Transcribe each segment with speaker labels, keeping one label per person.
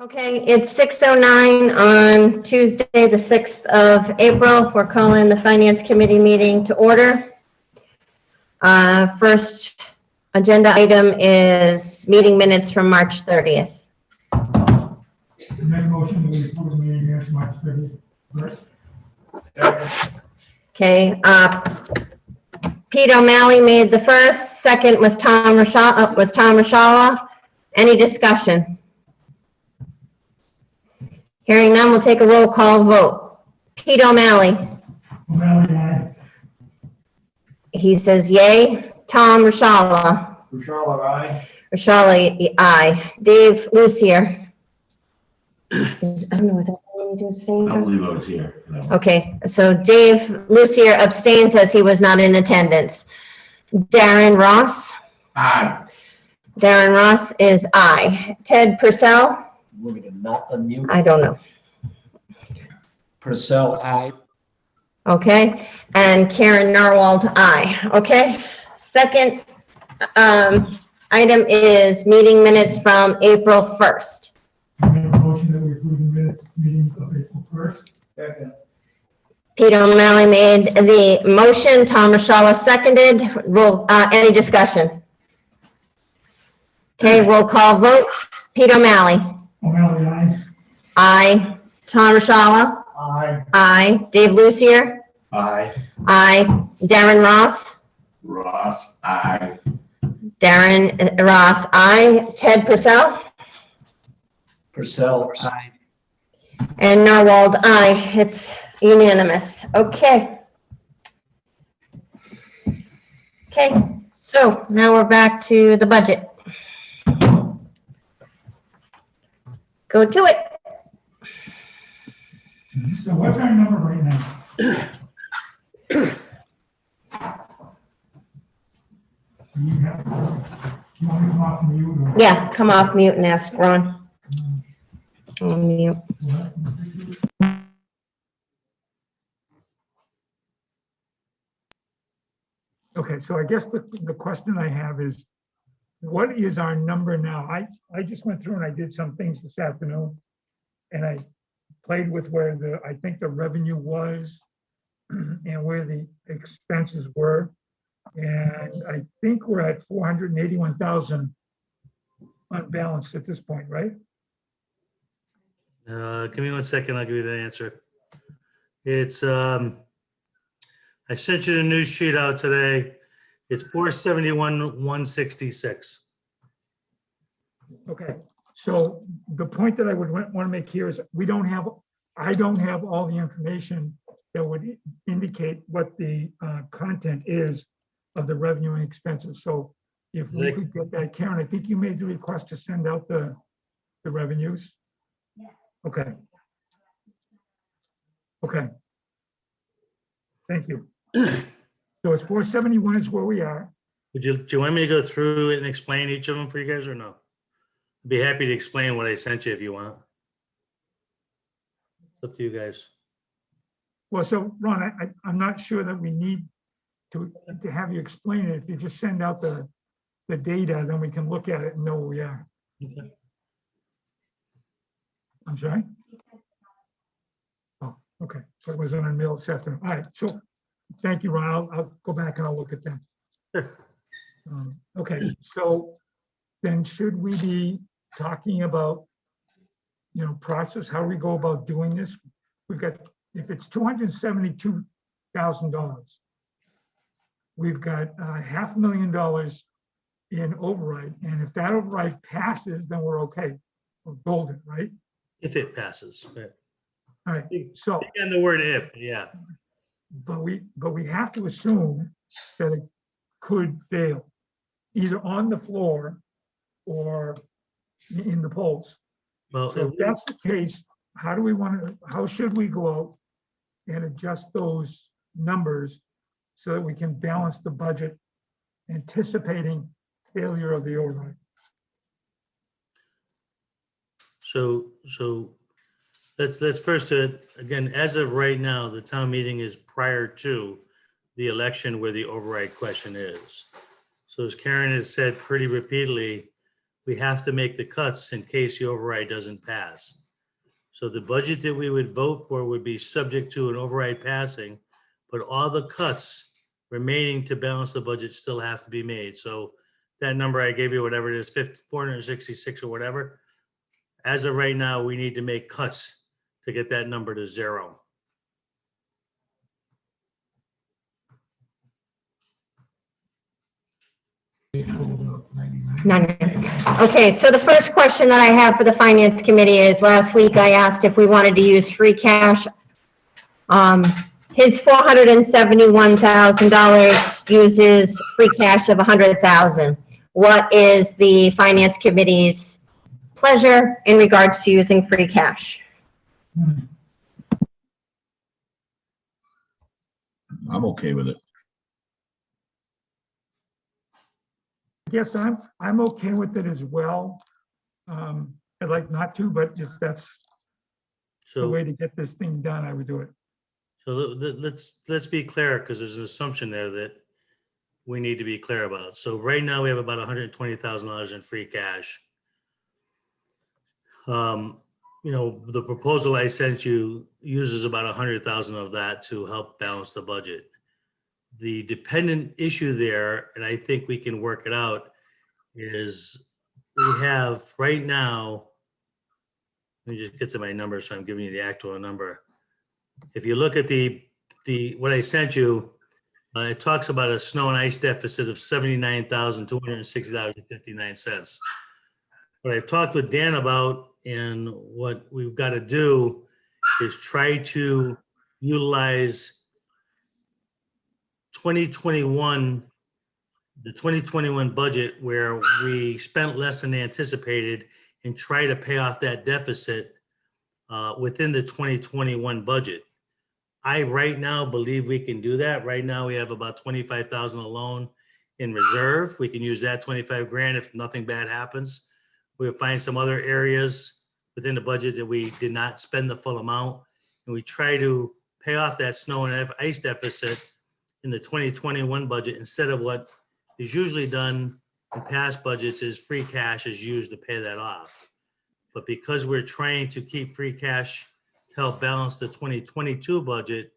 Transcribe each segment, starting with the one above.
Speaker 1: Okay, it's 6:09 on Tuesday, the 6th of April. We're calling the Finance Committee meeting to order. First agenda item is meeting minutes from March 30th.
Speaker 2: Make a motion to approve the meeting minutes March 31st.
Speaker 1: Okay, Pete O'Malley made the first, second was Tom Rashala. Any discussion? Hearing none, we'll take a roll call vote. Pete O'Malley.
Speaker 2: O'Malley, aye.
Speaker 1: He says yay. Tom Rashala.
Speaker 2: Rashala, aye.
Speaker 1: Rashala, aye. Dave Lucier. I don't know, is that what you do,
Speaker 3: I
Speaker 1: Sandra?
Speaker 3: believe I was here. No.
Speaker 1: Okay, so Dave Lucier abstains as he was not in attendance. Darren Ross.
Speaker 3: Aye.
Speaker 1: Darren Ross is aye. Ted Purcell.
Speaker 4: We're gonna not unmute.
Speaker 1: I don't know.
Speaker 4: Purcell, aye.
Speaker 1: Okay, and Karen Narwhal, aye. Okay, second item is meeting minutes from April 1st.
Speaker 2: Make a motion that we approve the minutes meeting of April 1st. Second.
Speaker 1: Pete O'Malley made the motion, Tom Rashala seconded. Any discussion? Okay, roll call vote. Pete O'Malley.
Speaker 2: O'Malley, aye.
Speaker 1: Aye. Tom Rashala.
Speaker 2: Aye.
Speaker 1: Aye. Dave Lucier.
Speaker 3: Aye.
Speaker 1: Aye. Darren Ross.
Speaker 3: Ross, aye.
Speaker 1: Darren Ross, aye. Ted Purcell.
Speaker 4: Purcell, aye.
Speaker 1: And Narwhal, aye. It's unanimous. Okay. Okay, so now we're back to the budget. Go to it.
Speaker 2: So what's our number right now? You want me to come off mute or?
Speaker 1: Yeah, come off mute and ask Ron. On mute.
Speaker 2: Okay, so I guess the question I have is, what is our number now? I just went through and I did some things this afternoon, and I played with where I think the revenue was and where the expenses were. And I think we're at 481,000 unbalanced at this point, right?
Speaker 5: Give me 1 second, I'll give you the answer. It's, I sent you the news sheet out today. It's 471,166.
Speaker 2: Okay, so the point that I would want to make here is I don't have all the information that would indicate what the content is of the revenue and expenses. So if we could get that, Karen, I think you made the request to send out the revenues. Okay. Okay. Thank you. So it's 471 is where we are.
Speaker 5: Do you want me to go through it and explain each of them for you guys or no? I'd be happy to explain what I sent you if you want. It's up to you guys.
Speaker 2: Well, so Ron, I'm not sure that we need to have you explain it. If you just send out the data, then we can look at it and know where we are.
Speaker 5: Okay.
Speaker 2: I'm sorry? Oh, okay. So it was on a mail this afternoon. All right. So thank you, Ron. I'll go back and I'll look at them. Okay. So then should we be talking about, process, how we go about doing this? We've got, if it's $272,000, we've got $500,000 in override. And if that override passes, then we're okay. We're golden, right?
Speaker 5: If it passes. Right.
Speaker 2: All right. So,
Speaker 5: And the word if, yeah.
Speaker 2: but we have to assume that it could fail, either on the floor or in the polls.
Speaker 5: Well,
Speaker 2: So if that's the case, how should we go out and adjust those numbers so that we can balance the budget, anticipating failure of the override?
Speaker 5: So let's first, again, as of right now, the town meeting is prior to the election where the override question is. So as Karen has said pretty repeatedly, we have to make the cuts in case the override doesn't pass. So the budget that we would vote for would be subject to an override passing, but all the cuts remaining to balance the budget still have to be made. So that number I gave you, whatever it is, 466 or whatever, as of right now, we need to make cuts to get that number to 0.
Speaker 1: None. Okay, so the first question that I have for the Finance Committee is, last week I asked if we wanted to use free cash. His $471,000 uses free cash of $100,000. What is the Finance Committee's pleasure in regards to using free cash?
Speaker 4: I'm okay with it.
Speaker 2: I guess I'm okay with it as well. I'd like not to, but if that's the
Speaker 5: So,
Speaker 2: way to get this thing done, I would do it.
Speaker 5: so let's be clear, because there's an assumption there that we need to be clear about. So right now we have about $120,000 in free cash. The proposal I sent you uses about 100,000 of that to help balance the budget. The dependent issue there, and I think we can work it out, is we have right now, let me just get to my number, so I'm giving you the actual number. If you look at the what I sent you, it talks about a snow and ice deficit of $79,260.59. What I've talked with Dan about, and what we've got to do, is try to utilize the 2021 budget where we spent less than anticipated, and try to pay off that deficit within the 2021 budget. I right now believe we can do that. Right now we have about 25,000 alone in reserve. We can use that 25 grand if nothing bad happens. We'll find some other areas within the budget that we did not spend the full amount, and we try to pay off that snow and ice deficit in the 2021 budget, instead of what is usually done in past budgets is free cash is used to pay that off. But because we're trying to keep free cash to help balance the 2022 budget,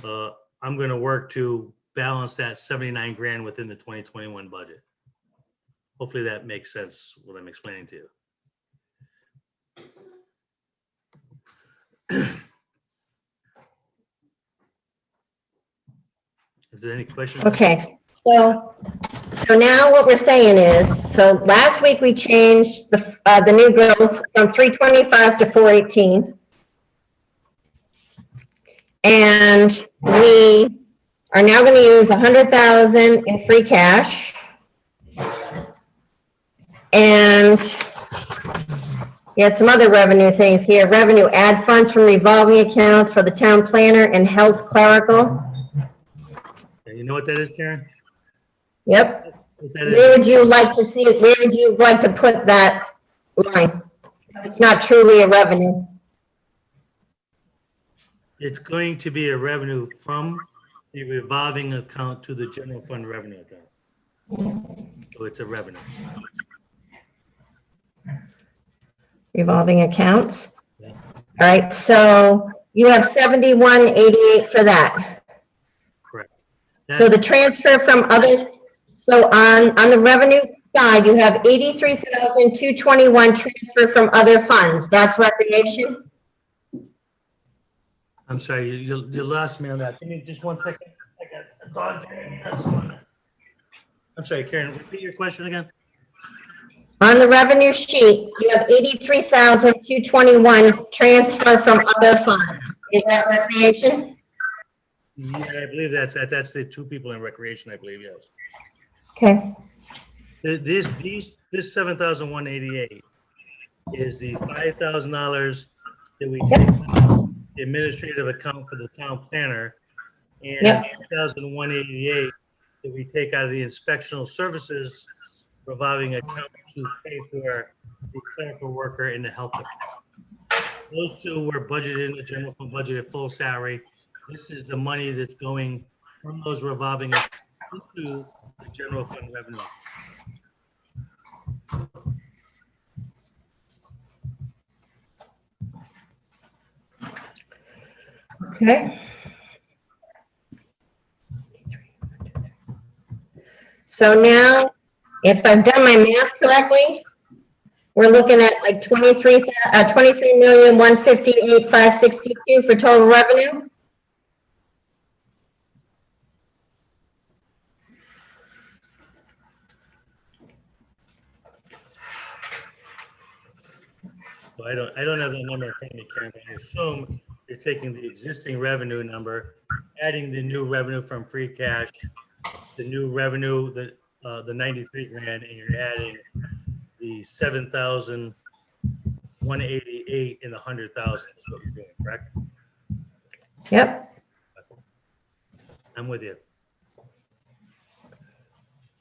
Speaker 5: I'm going to work to balance that 79 grand within the 2021 budget. Hopefully that makes sense what I'm explaining to you. Is there any questions?
Speaker 1: Okay, so now what we're saying is, so last week we changed the new growth from 325 to 418. And we are now going to use 100,000 in free cash. And you had some other revenue things here. Revenue add funds from revolving accounts for the town planner and health clerical.
Speaker 5: You know what that is, Karen?
Speaker 1: Yep.
Speaker 5: What that
Speaker 1: Where
Speaker 5: is?
Speaker 1: would you like to see it? Where would you like to put that line? It's not truly a revenue.
Speaker 5: It's going to be a revenue from the revolving account to the general fund revenue account. So it's a revenue.
Speaker 1: Revolving accounts.
Speaker 5: Yeah.
Speaker 1: All right, so you have 7188 for that.
Speaker 5: Correct.
Speaker 1: So the transfer from other, so on the revenue side, you have 83,221 transfer from other funds. That's recreation?
Speaker 5: I'm sorry, you lost me on that. Give me just 1 second. I got a dog there. I'm sorry, Karen, repeat your question again.
Speaker 1: On the revenue sheet, you have 83,221 transfer from other funds. Is that recreation?
Speaker 5: Yeah, I believe that's the two people in recreation, I believe, yes.
Speaker 1: Okay.
Speaker 5: This 7,188 is the $5,000 that we take out the administrative account for the town planner, and
Speaker 1: Yep.
Speaker 5: 2,188 that we take out of the inspectional services revolving account to pay for the clerical worker in the health department. Those two were budgeted in the general fund budget at full salary. This is the money that's going from those revolving accounts into the general fund revenue.
Speaker 1: Okay. So now, if I've done my math correctly, we're looking at like 23,158,562 for total revenue.
Speaker 5: So I don't have the number in front of me, Karen, but I assume you're taking the existing revenue number, adding the new revenue from free cash, the new revenue, the 93 grand, and you're adding the 7,188 and the 100,000 is what you're doing, correct?
Speaker 1: Yep.
Speaker 5: I'm with you.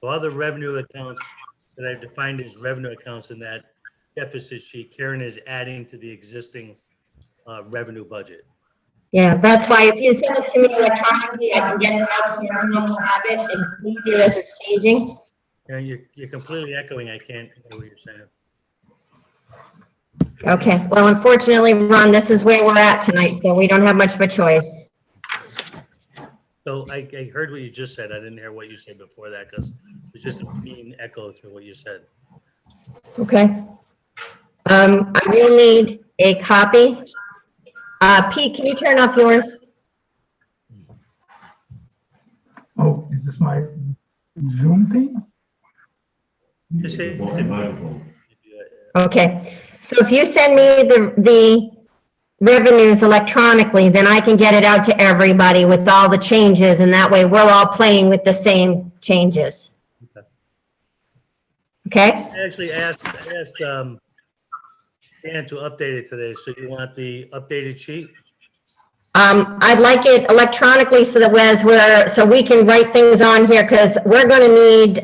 Speaker 5: So other revenue accounts that I've defined as revenue accounts in that deficit sheet, Karen is adding to the existing revenue budget.
Speaker 1: Yeah, that's why if you send it to me electronically, I can get it out to everyone who have it, and it's easier as it's changing.
Speaker 5: You're completely echoing. I can't hear what you're saying.
Speaker 1: Okay, well, unfortunately, Ron, this is where we're at tonight, so we don't have much of a choice.
Speaker 5: So I heard what you just said. I didn't hear what you said before that because it was just a mean echo through what you said.
Speaker 1: Okay. I will need a copy. Pete, can you turn off yours?
Speaker 2: Oh, is this my Zoom thing?
Speaker 5: Just hit
Speaker 1: Okay, so if you send me the revenues electronically, then I can get it out to everybody with all the changes, and that way we're all playing with the same changes. Okay?
Speaker 5: I actually asked Dan to update it today. So you want the updated sheet?
Speaker 1: I'd like it electronically so that so we can write things on here, because we're gonna need,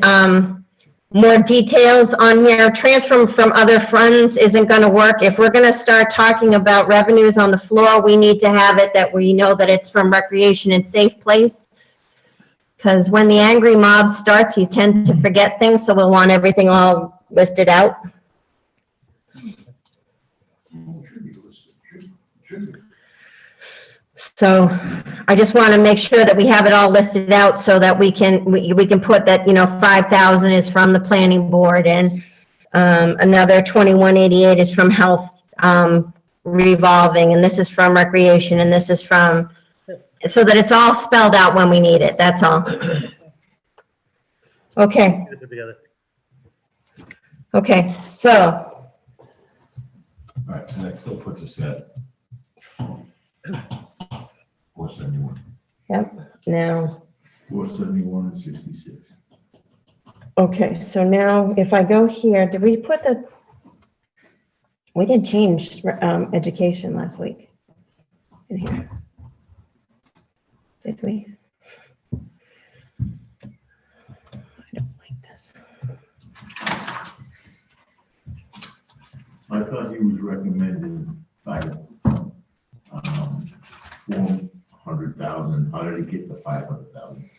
Speaker 1: more details on here. Transfer from other funds isn't gonna work. If we're gonna start talking about revenues on the floor, we need to have it that we know that it's from recreation and safe place. Because when the angry mob starts, you tend to forget things, so we'll want everything all listed out. So I just want to make sure that we have it all listed out so that we can put that, 5,000 is from the planning board, and another 2188 is from health revolving, and this is from recreation, and this is from, so that it's all spelled out when we need it. That's all. Okay.
Speaker 5: Get it together.
Speaker 1: Okay, so,
Speaker 4: All right, and that still puts us at 471.
Speaker 1: yep, now,
Speaker 4: 471 and 66.
Speaker 1: okay, so now if I go here, did we put we did change education last week in here. Did we? I don't like this.
Speaker 3: I thought he was recommending 400,000. How did he get the 500,000?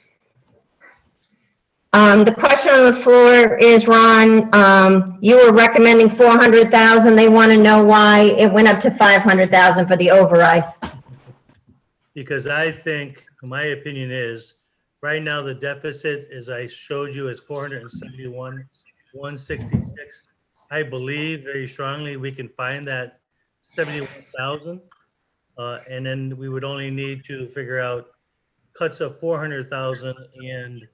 Speaker 1: The question on the floor is, Ron, you were recommending 400,000. They want to know why it went up to 500,000 for the override.
Speaker 5: Because I think, my opinion is, right now the deficit, as I showed you, is 471,166. I believe very strongly we can find that 71,000, and then we would only need to figure out cuts of 400,000 and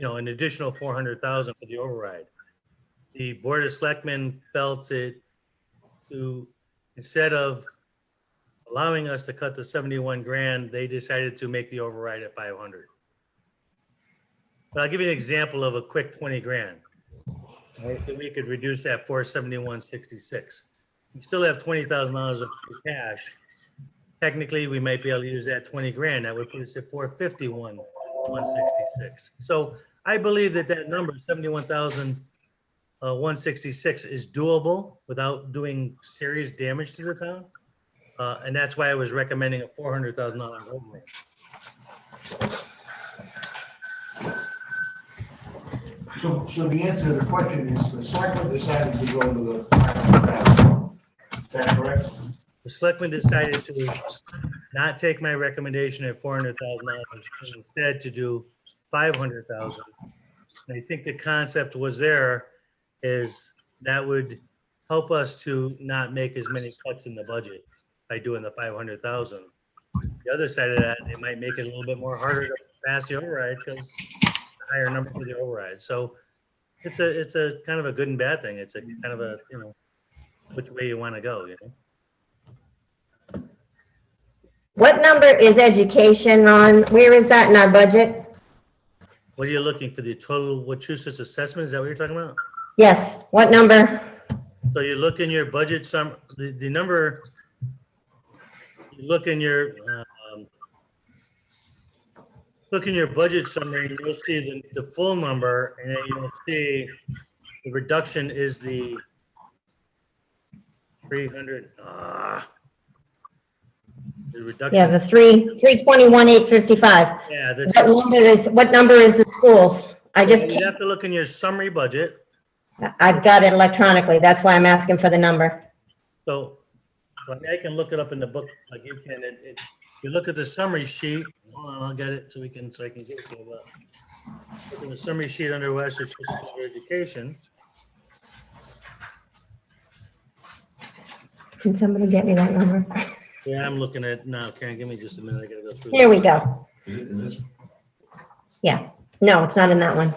Speaker 5: an additional 400,000 for the override. The Board of Selectmen felt it to, instead of allowing us to cut the 71 grand, they decided to make the override at 500. But I'll give you an example of a quick 20 grand. Right? That we could reduce that 471.66. You still have $20,000 of free cash. Technically, we might be able to use that 20 grand. That would put us at 451,166. So I believe that number, 71,166, is doable without doing serious damage to the town. And that's why I was recommending a $400,000 override.
Speaker 6: So the answer to the question is the selectmen decided to go to the 500,000. Is that correct?
Speaker 5: The selectmen decided to not take my recommendation at $400,000, and instead to do 500,000. And I think the concept was there is that would help us to not make as many cuts in the budget by doing the 500,000. The other side of that, it might make it a little bit more harder to pass the override because higher number for the override. So it's a kind of a good and bad thing. It's a kind of a, which way you want to go,
Speaker 1: What number is education, Ron? Where is that in our budget?
Speaker 5: What are you looking for, the total Wachusett assessment? Is that what you're talking about?
Speaker 1: Yes, what number?
Speaker 5: So you look in your budget, the number, you look in your budget summary, and you'll see the full number, and then you'll see the reduction is the 300. The reduction.
Speaker 1: Yeah, the 321,855.
Speaker 5: Yeah, that's.
Speaker 1: What number is the schools? I just
Speaker 5: You'd have to look in your summary budget.
Speaker 1: I've got it electronically. That's why I'm asking for the number.
Speaker 5: So I can look it up in the book like you can. You look at the summary sheet. Hold on, I'll get it so I can give it to you. Look at the summary sheet under Massachusetts Higher Education.
Speaker 1: Can somebody get me that number?
Speaker 5: Yeah, I'm looking at it now. Karen, give me just a minute. I gotta go through.
Speaker 1: Here we go.
Speaker 4: Is it in this?
Speaker 1: Yeah. No, it's not in that one.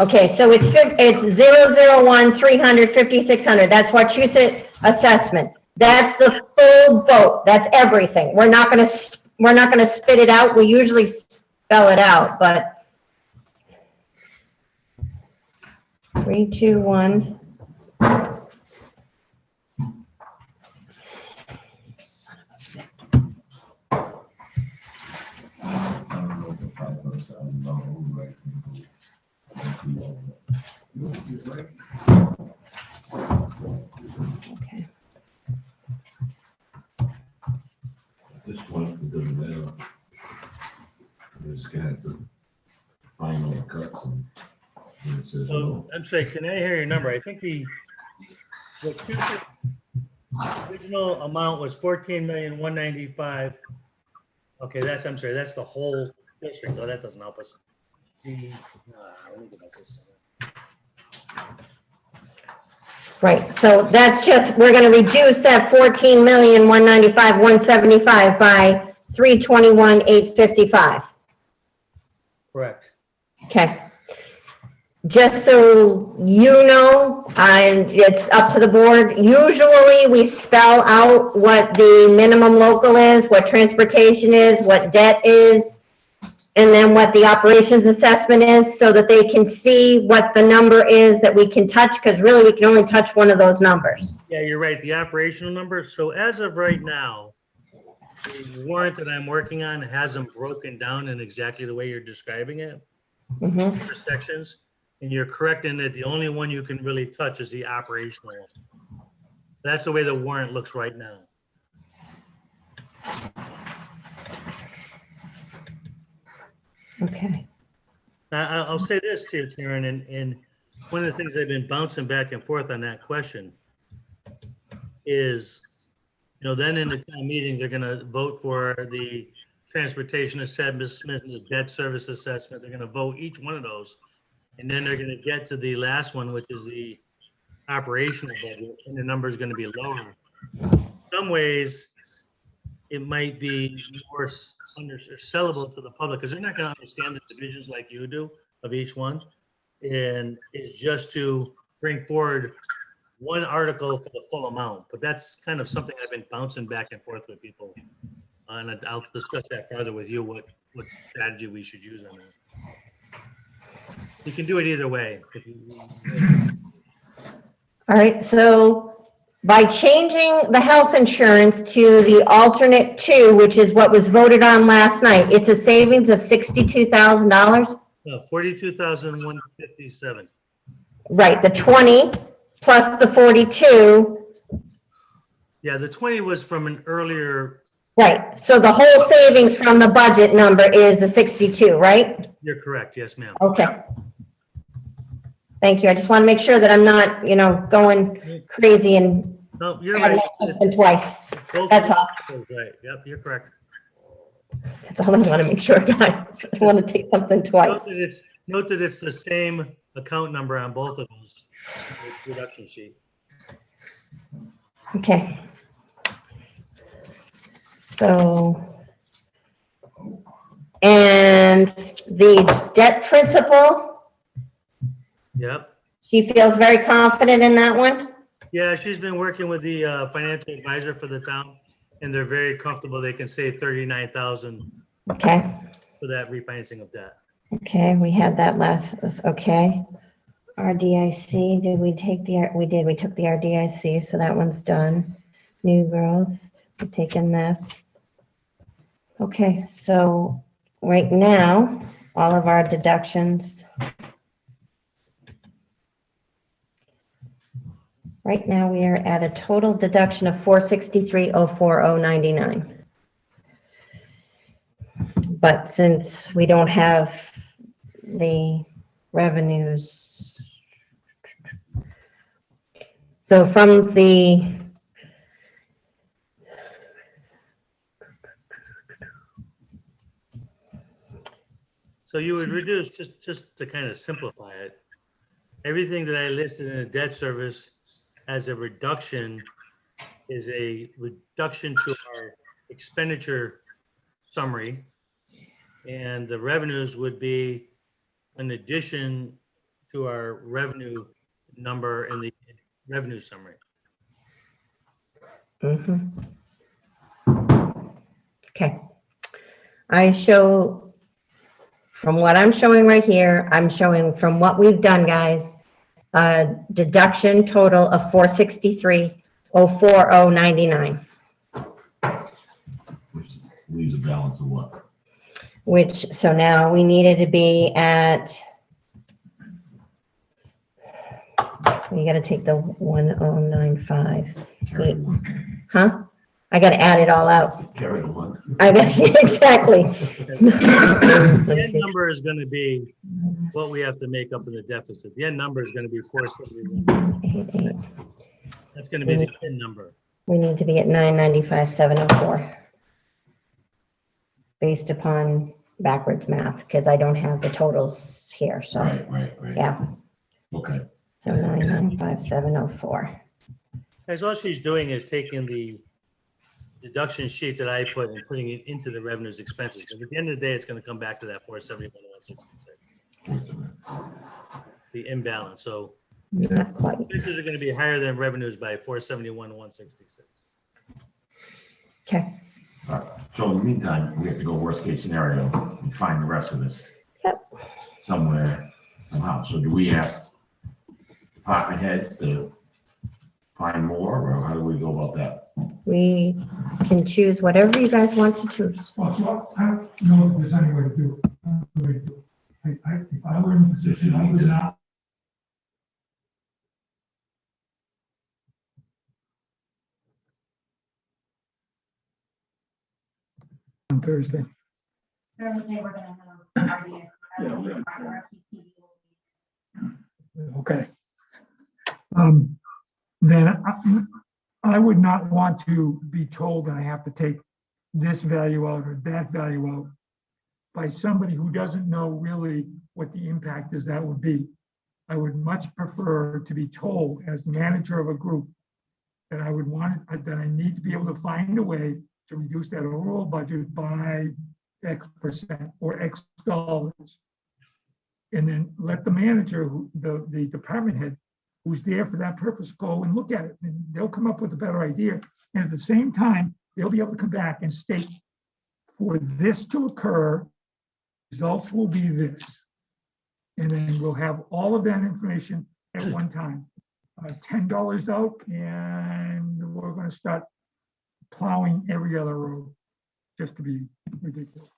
Speaker 1: Okay, so it's 001, 300, 5,600. That's Wachusett assessment. That's the full vote. That's everything. We're not gonna spit it out. We usually spell it out, but 3, 2, 1.
Speaker 4: I don't know if the $500,000 override can go. You're right.
Speaker 1: Okay.
Speaker 4: At this point, it doesn't matter. We're just gonna have to find all the cuts and it says,
Speaker 5: So I'm sorry, can I hear your number? I think the Wachusett original amount was 14,195,000. Okay, I'm sorry, that's the whole district. No, that doesn't help us. Let me go back to this.
Speaker 1: Right, so that's just, we're gonna reduce that 14,195,175 by 321,855.
Speaker 5: Correct.
Speaker 1: Okay. Just so you know, and it's up to the board, usually we spell out what the minimum local is, what transportation is, what debt is, and then what the operations assessment is, so that they can see what the number is that we can touch, because really we can only touch one of those numbers.
Speaker 5: Yeah, you're right, the operational number. So as of right now, the warrant that I'm working on has them broken down in exactly the way you're describing it,
Speaker 1: Mhm.
Speaker 5: for sections. And you're correct in that the only one you can really touch is the operational one. That's the way the warrant looks right now.
Speaker 1: Okay.
Speaker 5: Now, I'll say this to you, Karen, and one of the things I've been bouncing back and forth on that question is, then in the town meeting, they're gonna vote for the transportation assessment, the debt service assessment. They're gonna vote each one of those. And then they're gonna get to the last one, which is the operational budget, and the number is gonna be lower. In some ways, it might be more sellable to the public, because they're not gonna understand the divisions like you do of each one. And it's just to bring forward one article for the full amount, but that's kind of something I've been bouncing back and forth with people. And I'll discuss that further with you, what strategy we should use on that. You can do it either way.
Speaker 1: All right, so by changing the health insurance to the alternate 2, which is what was voted on last night, it's a savings of $62,000?
Speaker 5: 42,157.
Speaker 1: Right, the 20 plus the 42,
Speaker 5: Yeah, the 20 was from an earlier,
Speaker 1: right. So the whole savings from the budget number is the 62, right?
Speaker 5: you're correct, yes, ma'am.
Speaker 1: Okay. Thank you. I just want to make sure that I'm not, going crazy and
Speaker 5: No, you're
Speaker 1: adding
Speaker 5: right.
Speaker 1: my husband twice.
Speaker 5: Both
Speaker 1: That's all.
Speaker 5: Right, yep, you're correct.
Speaker 1: That's all I want to make sure, guys. I don't want to take something twice.
Speaker 5: Note that it's the same account number on both of those reduction sheet.
Speaker 1: Okay. So, and the debt principal,
Speaker 5: Yep.
Speaker 1: she feels very confident in that one?
Speaker 5: Yeah, she's been working with the financial advisor for the town, and they're very comfortable. They can save $39,000
Speaker 1: Okay,
Speaker 5: for that refinancing of debt.
Speaker 1: okay, we had that last, okay. RDIC, did we take we did, we took the RDIC, so that one's done. New growth, we've taken this. Okay, so right now, all of our deductions. Right now, we are at a total deduction of $463,040.99. But since we don't have the revenues, so from the
Speaker 5: So you would reduce, just to kind of simplify it, everything that I listed in the debt service as a reduction is a reduction to our expenditure summary. And the revenues would be an addition to our revenue number in the revenue summary.
Speaker 1: Mhm. Okay. I show, from what I'm showing right here, I'm showing from what we've done, guys, a deduction total of $463,040.99,
Speaker 4: Which leaves a balance of what?
Speaker 1: which, so now we needed to be at, you gotta take the 1095,
Speaker 4: Carry the one.
Speaker 1: huh? I gotta add it all out.
Speaker 4: Carry the one.
Speaker 1: I got, exactly.
Speaker 5: The end number is going to be what we have to make up in the deficit. The end number is going to be 471. That's going to be the end number.
Speaker 1: We need to be at 995,704. Based upon backwards math, because I don't have the totals here, so,
Speaker 4: Right.
Speaker 1: yeah.
Speaker 4: Okay.
Speaker 1: So 995,704.
Speaker 5: Guys, all she's doing is taking the deduction sheet that I put and putting it into the revenues expenses. But at the end of the day, it's going to come back to that 471,166, the imbalance. So
Speaker 1: Not quite.
Speaker 5: expenses are going to be higher than revenues by 471,166.
Speaker 1: Okay.
Speaker 4: All right. So in the meantime, we have to go worst case scenario and find the rest of this.
Speaker 1: Yep.
Speaker 4: Somewhere, somehow. So do we ask department heads to find more, or how do we go about that?
Speaker 1: We can choose whatever you guys want to choose.
Speaker 2: Well, so I don't know if there's any way to do it. I don't know the way to do it. If I were in a position, I would not. On Thursday.
Speaker 7: Thursday, we're gonna have
Speaker 2: Okay. Then I would not want to be told that I have to take this value out or that value out by somebody who doesn't know really what the impact is that would be. I would much prefer to be told as the manager of a group that I would want, that I need to be able to find a way to reduce that overall budget by X% or X dollars. And then let the manager, the department head, who's there for that purpose, go and look at it, and they'll come up with a better idea. And at the same time, they'll be able to come back and state, for this to occur, results will be this. And then we'll have all of that information at one time. $10 out, and we're gonna start plowing every other road, just to be ridiculous.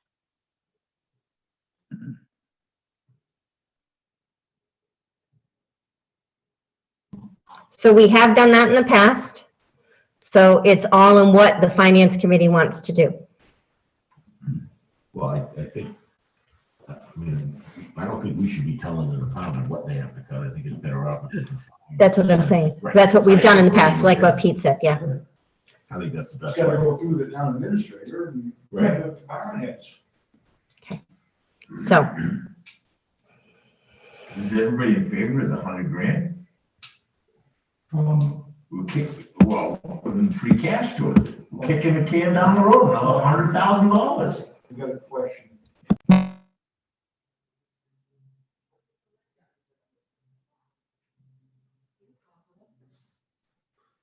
Speaker 1: So we have done that in the past. So it's all in what the finance committee wants to do.
Speaker 4: Well, I think, I mean, I don't think we should be telling the department what they have to cut. I think it's better off.
Speaker 1: That's what I'm saying.
Speaker 4: Right.
Speaker 1: That's what we've done in the past, like what Pete said, yeah.
Speaker 4: I think that's the
Speaker 6: It's
Speaker 4: best
Speaker 6: gotta
Speaker 4: way.
Speaker 6: go through the town administrator and
Speaker 4: Right.
Speaker 6: the department heads.
Speaker 1: So,
Speaker 3: Is everybody in favor of the 100 grand? We kick, well, putting free cash towards it, kicking the can down the road, another $100,000.
Speaker 6: We got a question.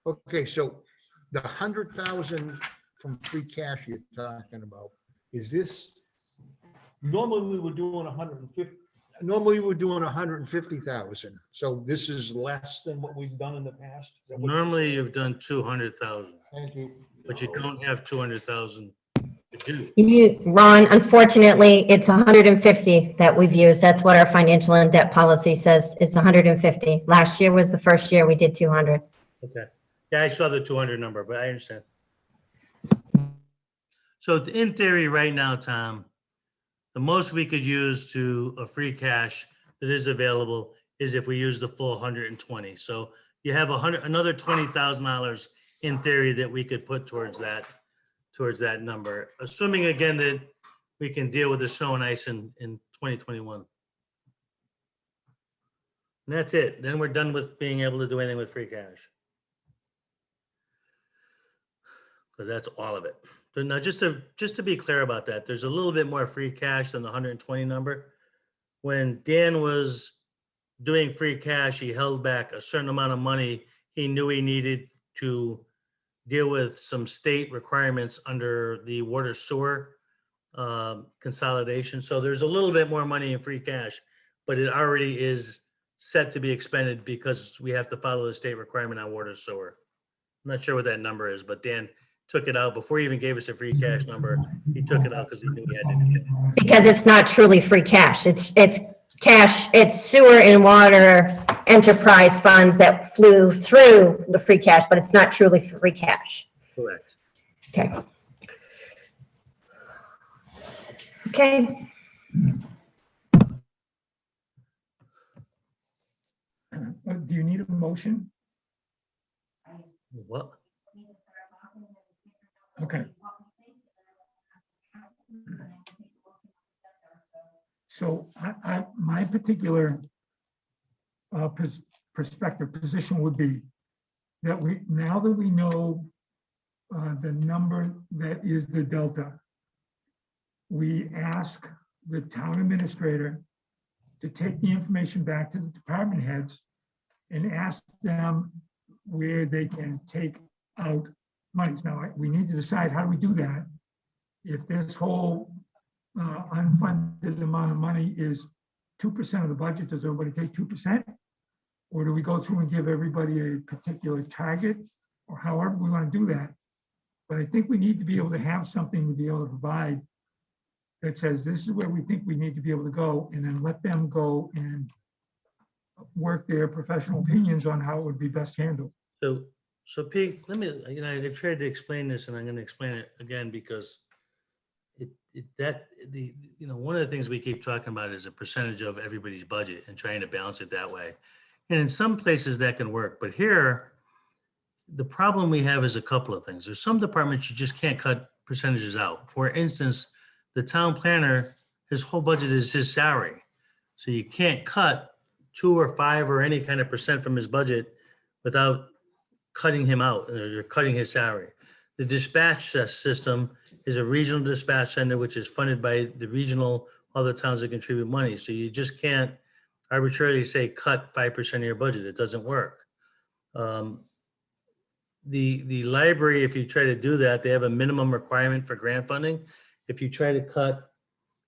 Speaker 8: Okay, so the 100,000 from free cash you're talking about, is this,
Speaker 9: Normally, we were doing 150.
Speaker 8: normally we're doing 150,000, so this is less than what we've done in the past? Is that what you're
Speaker 5: Normally,
Speaker 8: saying?
Speaker 5: you've done 200,000,
Speaker 8: Thank you.
Speaker 5: but you don't have 200,000 to do.
Speaker 1: Ron, unfortunately, it's 150 that we've used. That's what our financial and debt policy says, is 150. Last year was the first year we did 200.
Speaker 5: Okay. Yeah, I saw the 200 number, but I understand. So in theory, right now, Tom, the most we could use to a free cash that is available is if we use the full 120. So you have another $20,000 in theory that we could put towards that number, assuming again that we can deal with the snow and ice in 2021. And that's it. Then we're done with being able to do anything with free cash. Because that's all of it. So now, just to be clear about that, there's a little bit more free cash than the 120 number. When Dan was doing free cash, he held back a certain amount of money he knew he needed to deal with some state requirements under the water sewer consolidation. So there's a little bit more money in free cash, but it already is set to be expended because we have to follow the state requirement on water sewer. I'm not sure what that number is, but Dan took it out before he even gave us a free cash number. He took it out because he knew he had to do it.
Speaker 1: Because it's not truly free cash. It's cash, it's sewer and water enterprise funds that flew through the free cash, but it's not truly free cash.
Speaker 5: Correct.
Speaker 1: Okay. Okay,
Speaker 2: Do you need a motion?
Speaker 5: What?
Speaker 2: Okay. So my particular perspective, position would be that now that we know the number that is the delta, we ask the town administrator to take the information back to the department heads and ask them where they can take out monies. Now, we need to decide how do we do that. If this whole unfunded amount of money is 2% of the budget, does everybody take 2%? Or do we go through and give everybody a particular target, or however we want to do that? But I think we need to be able to have something to be able to provide that says this is where we think we need to be able to go, and then let them go and work their professional opinions on how it would be best handled.
Speaker 5: So Pete, let me, I've tried to explain this and I'm going to explain it again because one of the things we keep talking about is a percentage of everybody's budget and trying to balance it that way. And in some places that can work, but here, the problem we have is a couple of things. There's some departments you just can't cut percentages out. For instance, the town planner, his whole budget is his salary. So you can't cut 2 or 5 or any kind of percent from his budget without cutting him out or cutting his salary. The dispatch system is a regional dispatch center, which is funded by the regional, other towns that contribute money. So you just can't arbitrarily say cut 5% of your budget. It doesn't work. The library, if you try to do that, they have a minimum requirement for grant funding. If you try to cut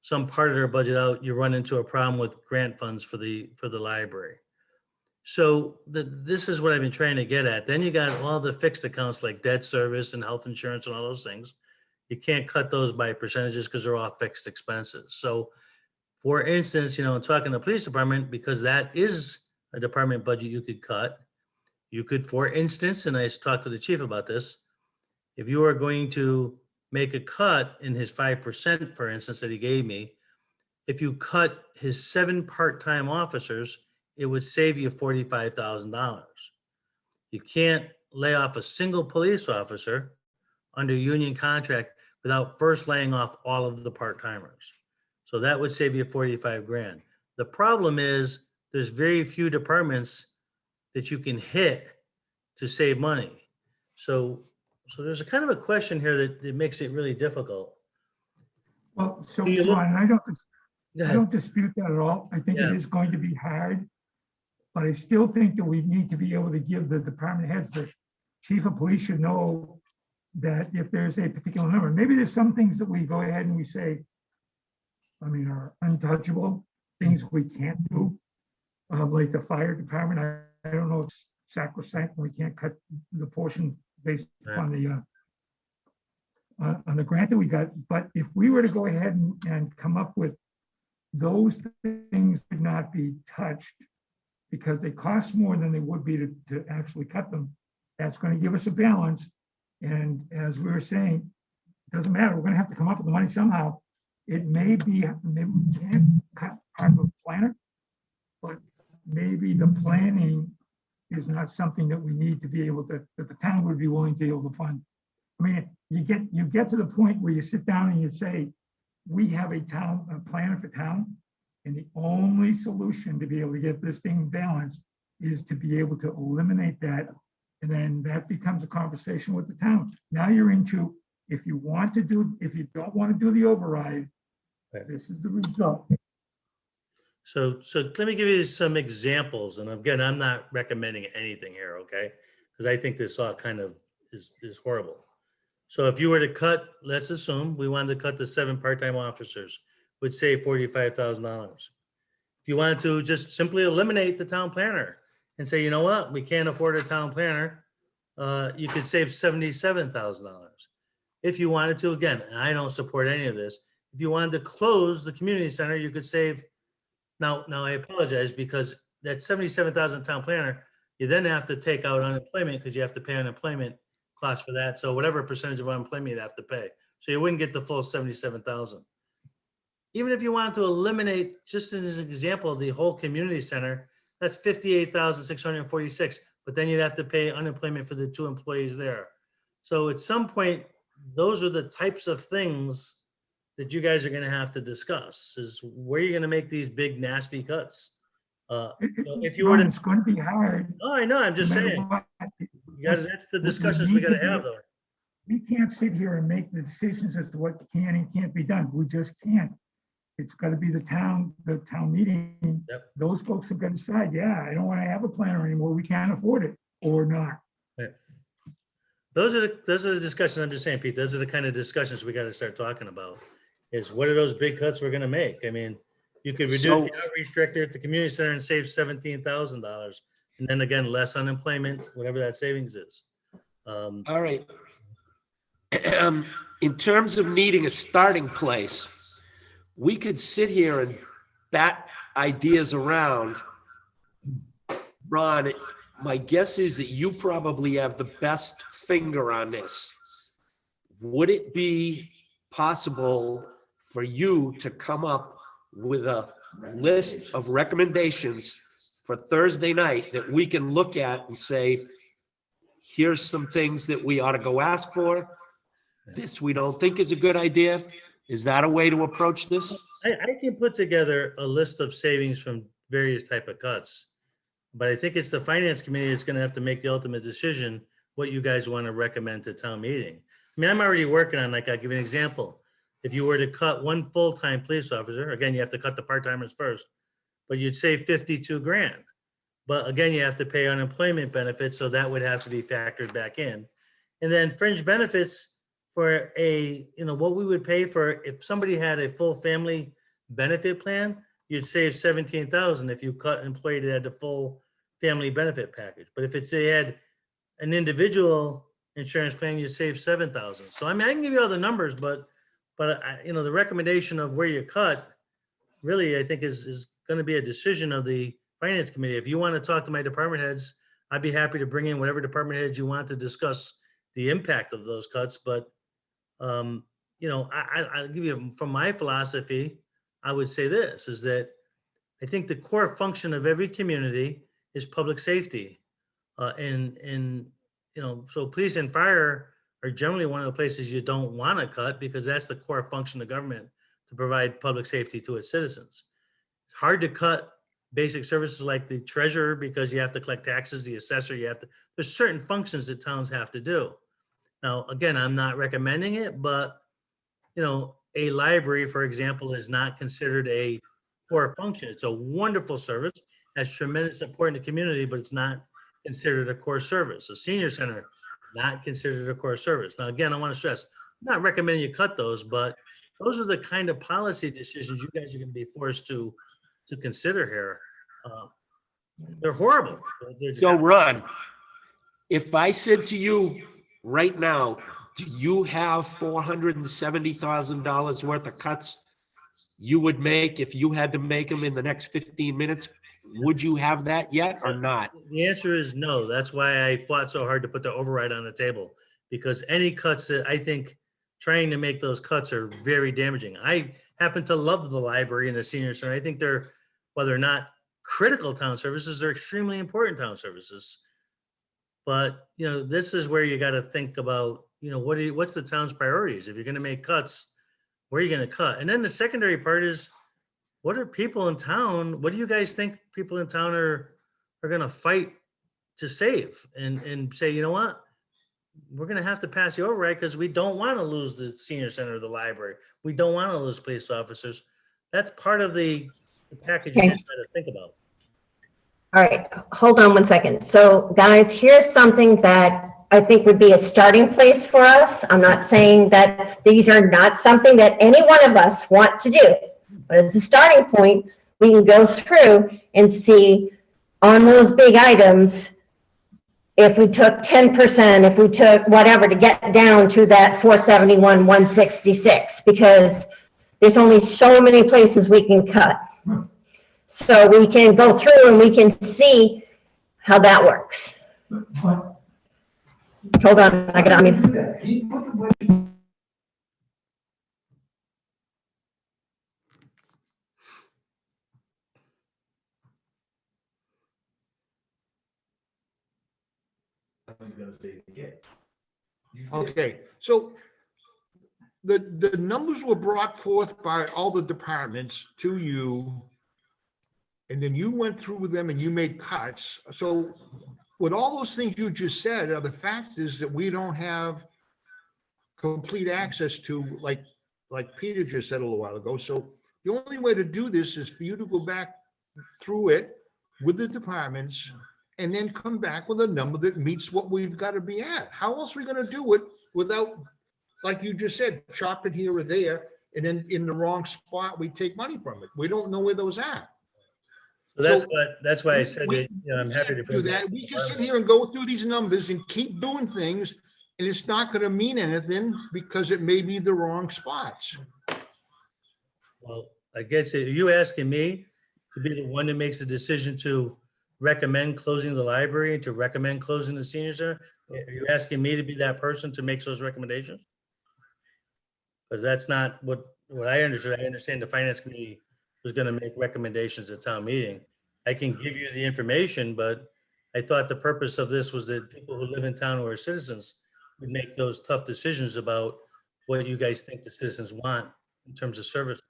Speaker 5: some part of their budget out, you run into a problem with grant funds for the library. So this is what I've been trying to get at. Then you got all the fixed accounts like debt service and health insurance and all those things. You can't cut those by percentages because they're all fixed expenses. So for instance, talking to the police department, because that is a department budget you could cut. You could, for instance, and I talked to the chief about this, if you are going to make a cut in his 5%, for instance, that he gave me, if you cut his 7 part-time officers, it would save you $45,000. You can't lay off a single police officer under union contract without first laying off all of the part-timers. So that would save you 45 grand. The problem is there's very few departments that you can hit to save money. So there's a kind of a question here that makes it really difficult.
Speaker 2: Well, so
Speaker 5: Do you look-
Speaker 2: Ron,
Speaker 5: Go
Speaker 2: I
Speaker 5: ahead.
Speaker 2: don't dispute that at all. I think it
Speaker 5: Yeah.
Speaker 2: is going to be hard. But I still think that we need to be able to give the department heads, the chief of police should know that if there's a particular number, maybe there's some things that we go ahead and we say, I mean, are untouchable, things we can't do. Like the fire department, I don't know, it's sacrosanct, we can't cut the portion based on the grant that we got. But if we were to go ahead and come up with those things would not be touched because they cost more than they would be to actually cut them, that's going to give us a balance. And as we were saying, it doesn't matter, we're going to have to come up with the money somehow. It may be, maybe we can't cut part of the planner, but maybe the planning is not something that we need to be able to, that the town would be willing to be able to fund. I mean, you get to the point where you sit down and you say, we have a planner for town, and the only solution to be able to get this thing balanced is to be able to eliminate that. And then that becomes a conversation with the town. Now you're into, if you don't want to do the override, this is the result.
Speaker 5: So let me give you some examples. And again, I'm not recommending anything here, okay? Because I think this all kind of is horrible. So if you were to cut, let's assume we wanted to cut the 7 part-time officers, would save $45,000. If you wanted to just simply eliminate the town planner and say, you know what, we can't afford a town planner, you could save $77,000. If you wanted to, again, and I don't support any of this, if you wanted to close the community center, you could save, now I apologize because that 77,000 town planner, you then have to take out unemployment because you have to pay unemployment costs for that. So whatever percentage of unemployment you'd have to pay. So you wouldn't get the full 77,000. Even if you wanted to eliminate, just as an example, the whole community center, that's 58,646, but then you'd have to pay unemployment for the 2 employees there. So at some point, those are the types of things that you guys are going to have to discuss, is where you're going to make these big nasty cuts. If you were to,
Speaker 2: It's going to be hard.
Speaker 5: oh, I know, I'm just
Speaker 2: no matter
Speaker 5: saying,
Speaker 2: what.
Speaker 5: that's the discussions we got to have though.
Speaker 2: We can't sit here and make the decisions as to what can and can't be done. We just can't. It's got to be the town meeting.
Speaker 5: Yep.
Speaker 2: Those folks have got to decide, yeah, I don't want to have a planner anymore. We can't afford it or not.
Speaker 5: Those are the discussions. I'm just saying, Pete, those are the kind of discussions we got to start talking about, is what are those big cuts we're going to make? I mean, you could reduce the outreach director at the community center and save $17,000. And then again, less unemployment, whatever that savings is.
Speaker 10: All right. In terms of needing a starting place, we could sit here and bat ideas around. Ron, my guess is that you probably have the best finger on this. Would it be possible for you to come up with a list of recommendations for Thursday night that we can look at and say, here's some things that we ought to go ask for. This we don't think is a good idea. Is that a way to approach this?
Speaker 5: I can put together a list of savings from various type of cuts, but I think it's the finance committee that's going to have to make the ultimate decision what you guys want to recommend to town meeting. I mean, I'm already working on, like, I'll give you an example. If you were to cut 1 full-time police officer, again, you have to cut the part-timers first, but you'd save 52 grand. But again, you have to pay unemployment benefits, so that would have to be factored back in. And then fringe benefits for what we would pay for, if somebody had a full family benefit plan, you'd save 17,000 if you cut an employee that had the full family benefit package. But if they had an individual insurance plan, you save 7,000. So I mean, I can give you all the numbers, but the recommendation of where you cut really, I think is going to be a decision of the finance committee. If you want to talk to my department heads, I'd be happy to bring in whatever department heads you want to discuss the impact of those cuts. But I'll give you, from my philosophy, I would say this, is that I think the core function of every community is public safety. So police and fire are generally one of the places you don't want to cut because that's the core function of government to provide public safety to its citizens. It's hard to cut basic services like the treasurer because you have to collect taxes, the assessor, there's certain functions that towns have to do. Now, again, I'm not recommending it, but a library, for example, is not considered a core function. It's a wonderful service, has tremendous support in the community, but it's not considered a core service. A senior center, not considered a core service. Now, again, I want to stress, I'm not recommending you cut those, but those are the kind of policy decisions you guys are going to be forced to consider here. They're horrible.
Speaker 10: So Ron, if I said to you right now, do you have $470,000 worth of cuts you would make if you had to make them in the next 15 minutes? Would you have that yet or not?
Speaker 5: The answer is no. That's why I fought so hard to put the override on the table, because any cuts that I think trying to make those cuts are very damaging. I happen to love the library and the senior center. I think while they're not critical town services, they're extremely important town services. But, this is where you got to think about, what's the town's priorities? If you're going to make cuts, where are you going to cut? And then the secondary part is, what do you guys think people in town are going to fight to save and say, you know what? We're going to have to pass the override because we don't want to lose the senior center or the library. We don't want to lose police officers. That's part of the package you got to think about.
Speaker 1: All right, hold on one second. So guys, here's something that I think would be a starting place for us. I'm not saying that these are not something that any one of us want to do, but as a starting point, we can go through and see on those big items, if we took 10%, if we took whatever to get down to that 471, 166, because there's only so many places we can cut. So we can go through and we can see how that works. Hold on, I got
Speaker 8: Okay, so the numbers were brought forth by all the departments to you, and then you went through with them and you made cuts. So with all those things you just said, the fact is that we don't have complete access to, like Peter just said a little while ago. So the only way to do this is for you to go back through it with the departments and then come back with a number that meets what we've got to be at. How else are we going to do it without, like you just said, chopping here or there, and then in the wrong spot, we take money from it. We don't know where those are.
Speaker 5: So that's why I said that, I'm happy to
Speaker 8: do that. We can sit here and go through these numbers and keep doing things, and it's not going to mean anything because it may be the wrong spots.
Speaker 5: Well, I guess, are you asking me to be the one that makes the decision to recommend closing the library and to recommend closing the senior center? Are you asking me to be that person to make those recommendations? Because that's not what I understood. I understand the finance committee was going to make recommendations at town meeting. I can give you the information, but I thought the purpose of this was that people who live in town who are citizens would make those tough decisions about what you guys think the citizens want in terms of services.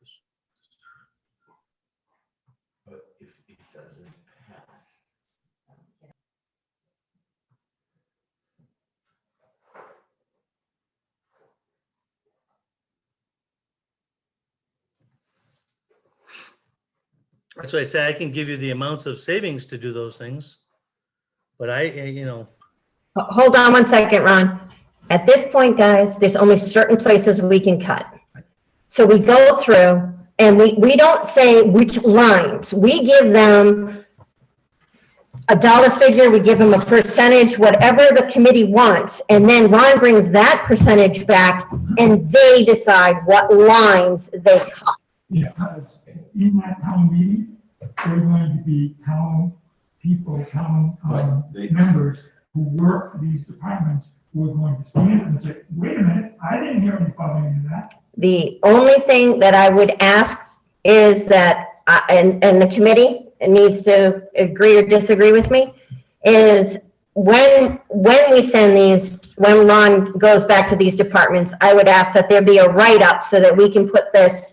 Speaker 4: But if it doesn't pass.
Speaker 5: That's why I say I can give you the amounts of savings to do those things. But
Speaker 1: Hold on one second, Ron. At this point, guys, there's only certain places we can cut. So we go through and we don't say which lines. We give them a dollar figure, we give them a percentage, whatever the committee wants. And then Ron brings that percentage back and they decide what lines they cut.
Speaker 2: Because in that town meeting, there are going to be town people, town members who work for these departments who are going to stand and say, wait a minute, I didn't hear any following of that.
Speaker 1: The only thing that I would ask is that, and the committee needs to agree or disagree with me, is when we send these, when Ron goes back to these departments, I would ask that there be a write-up so that we can put this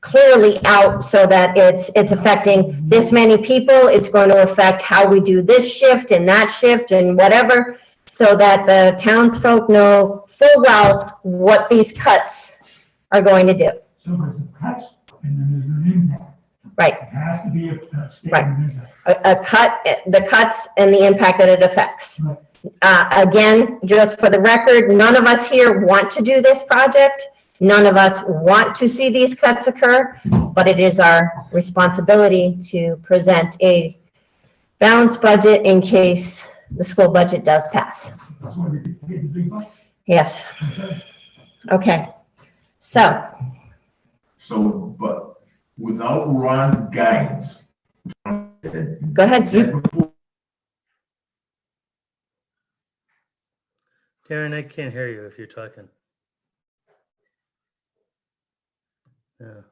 Speaker 1: clearly out so that it's affecting this many people. It's going to affect how we do this shift and that shift and whatever, so that the townsfolk know full well what these cuts are going to do.
Speaker 2: So there's a cuts and then there's an impact.
Speaker 1: Right.
Speaker 2: It has to be a statement
Speaker 1: Right.
Speaker 2: impact.
Speaker 1: A cut, the cuts and the impact that it affects.
Speaker 2: Right.
Speaker 1: Again, just for the record, none of us here want to do this project. None of us want to see these cuts occur, but it is our responsibility to present a balanced budget in case the school budget does pass.
Speaker 2: That's why we get paid the big bucks.
Speaker 1: Yes.
Speaker 2: Okay.
Speaker 1: Okay. So,
Speaker 3: So, but without Ron's guidance.
Speaker 1: go ahead. You,
Speaker 5: Karen, I can't hear you if you're talking. Yeah.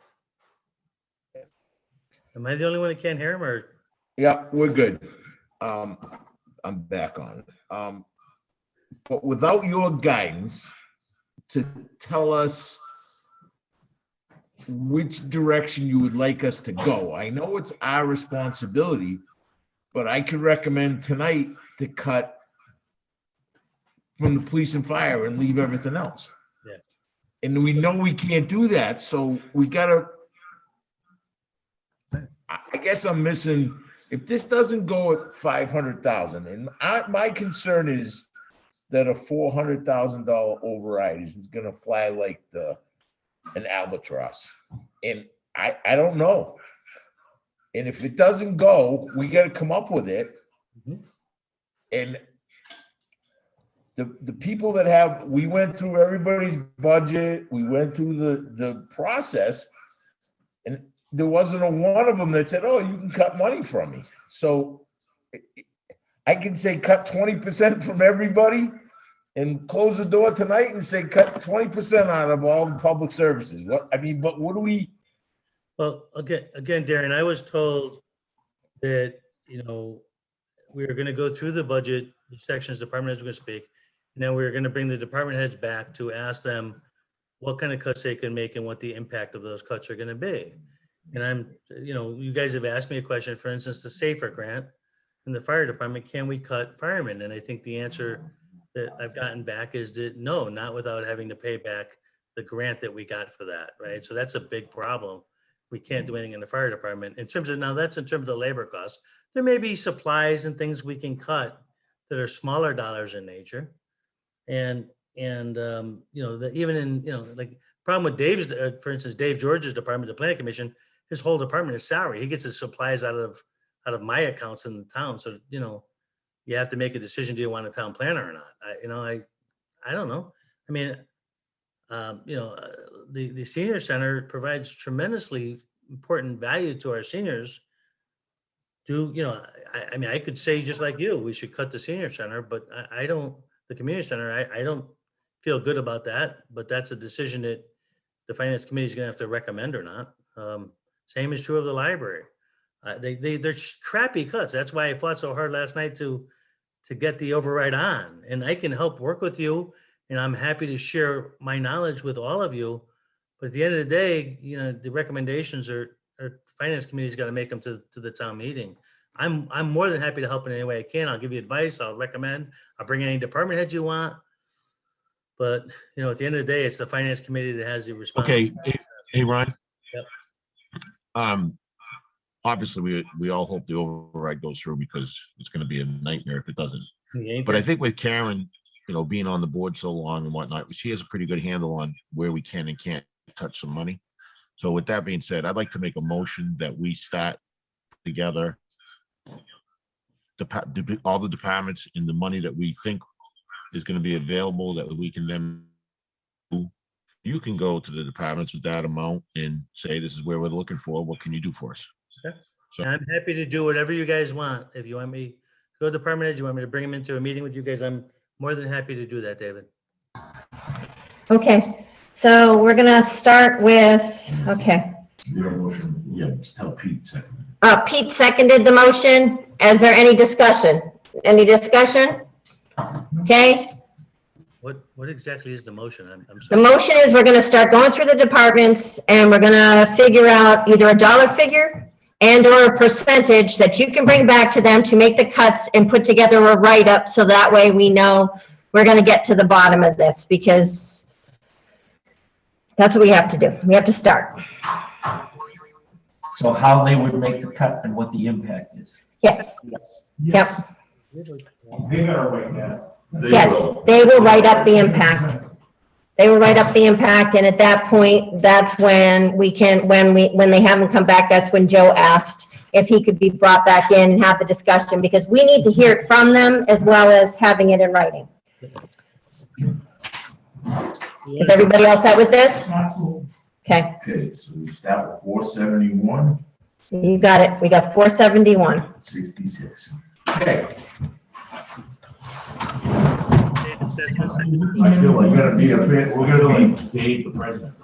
Speaker 5: Am I the only one that can't hear him, or?
Speaker 8: Yeah, we're good. I'm back on. But without your guidance to tell us which direction you would like us to go, I know it's our responsibility, but I could recommend tonight to cut from the police and fire and leave everything else.
Speaker 5: Yeah.
Speaker 8: And we know we can't do that, so we gotta, I guess I'm missing, if this doesn't go at 500,000, and my concern is that a $400,000 override is gonna fly like an albatross. And I don't know. And if it doesn't go, we gotta come up with it.
Speaker 5: Mhm.
Speaker 8: And the people that have, we went through everybody's budget, we went through the process, and there wasn't a one of them that said, oh, you can cut money from me. So I can say cut 20% from everybody and close the door tonight and say cut 20% out of all the public services. What, I mean, but what do we?
Speaker 5: Well, again, Darren, I was told that, we were going to go through the budget, the sections, department heads were going to speak. And then we were going to bring the department heads back to ask them what kind of cuts they can make and what the impact of those cuts are going to be. And you guys have asked me a question, for instance, the SAFER grant in the fire department, can we cut firemen? And I think the answer that I've gotten back is that no, not without having to pay back the grant that we got for that, right? So that's a big problem. We can't do anything in the fire department. That's in terms of the labor costs. There may be supplies and things we can cut that are smaller dollars in nature. And even in, like problem with Dave's, for instance, Dave George's department, the planning commission, his whole department is salary. He gets his supplies out of my accounts in the town. So, you have to make a decision. Do you want a town planner or not? I don't know. I mean, the senior center provides tremendously important value to our seniors. I could say just like you, we should cut the senior center, but I don't, the community center, I don't feel good about that, but that's a decision that the finance committee is going to have to recommend or not. Same is true of the library. They're crappy cuts. That's why I fought so hard last night to get the override on, and I can help work with you, and I'm happy to share my knowledge with all of you. But at the end of the day, the recommendations are finance committee's got to make them to the town meeting. I'm more than happy to help in any way I can. I'll give you advice. I'll recommend. I'll bring any department heads you want. But at the end of the day, it's the finance committee that has the responsibility.
Speaker 4: Okay, hey, Ron.
Speaker 5: Yep.
Speaker 4: Obviously, we all hope the override goes through because it's going to be a nightmare if it doesn't.
Speaker 5: Yeah,
Speaker 4: But I think with Karen, being on the board so long and whatnot, she has a pretty good handle on where we can and can't touch some money. So with that being said, I'd like to make a motion that we start together all the departments in the money that we think is going to be available that we can then do. You can go to the departments with that amount and say, this is where we're looking for. What can you do for us?
Speaker 5: Okay.
Speaker 4: So-
Speaker 5: I'm happy to do whatever you guys want. If you want me to go to department heads, you want me to bring them into a meeting with you guys, I'm more than happy to do that, David.
Speaker 1: okay. So we're going to start with, okay.
Speaker 3: Your motion, yeah, tell Pete second.
Speaker 1: Pete seconded the motion. Is there any discussion? Any discussion? Okay.
Speaker 5: What exactly is the motion? I'm
Speaker 1: The
Speaker 5: sorry.
Speaker 1: motion is we're gonna start going through the departments and we're gonna figure out either a dollar figure and or a percentage that you can bring back to them to make the cuts and put together a write-up, so that way we know we're gonna get to the bottom of this, because that's what we have to do. We have to start.
Speaker 11: So how they would make the cut and what the impact is.
Speaker 1: Yes, yep,
Speaker 3: They gotta wait now.
Speaker 1: yes, they will write up the impact. They will write up the impact, and at that point, that's when we can, when they haven't come back, that's when Joe asked if he could be brought back in and have the discussion, because we need to hear it from them as well as having it in writing. Is everybody all set with this? Okay,
Speaker 3: Okay, so we start with 471,
Speaker 1: you got it. We got 471.
Speaker 3: 66. Okay.
Speaker 9: I feel like
Speaker 3: We're gonna be a bit, we're gonna
Speaker 9: like Dave, the president.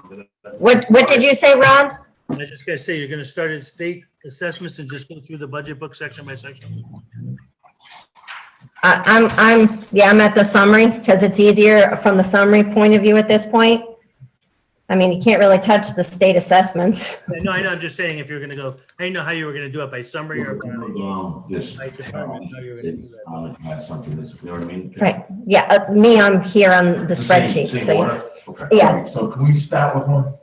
Speaker 1: What did you say, Ron?
Speaker 5: I just gotta say, you're gonna start at state assessments and just go through the budget book section by section?
Speaker 1: I'm at the summary, because it's easier from the summary point of view at this point. I mean, you can't really touch the state assessments.
Speaker 5: No, I know, I'm just saying if you're gonna go, I didn't know how you were gonna do it, by summary or by
Speaker 9: This.
Speaker 5: department, how you were gonna do that.
Speaker 9: Have something that's, you know what I mean?
Speaker 1: Right, yeah, me, I'm here on the spreadsheet,
Speaker 9: Same
Speaker 1: so, you-
Speaker 9: order? Okay.
Speaker 1: yeah.
Speaker 3: So can we start with one?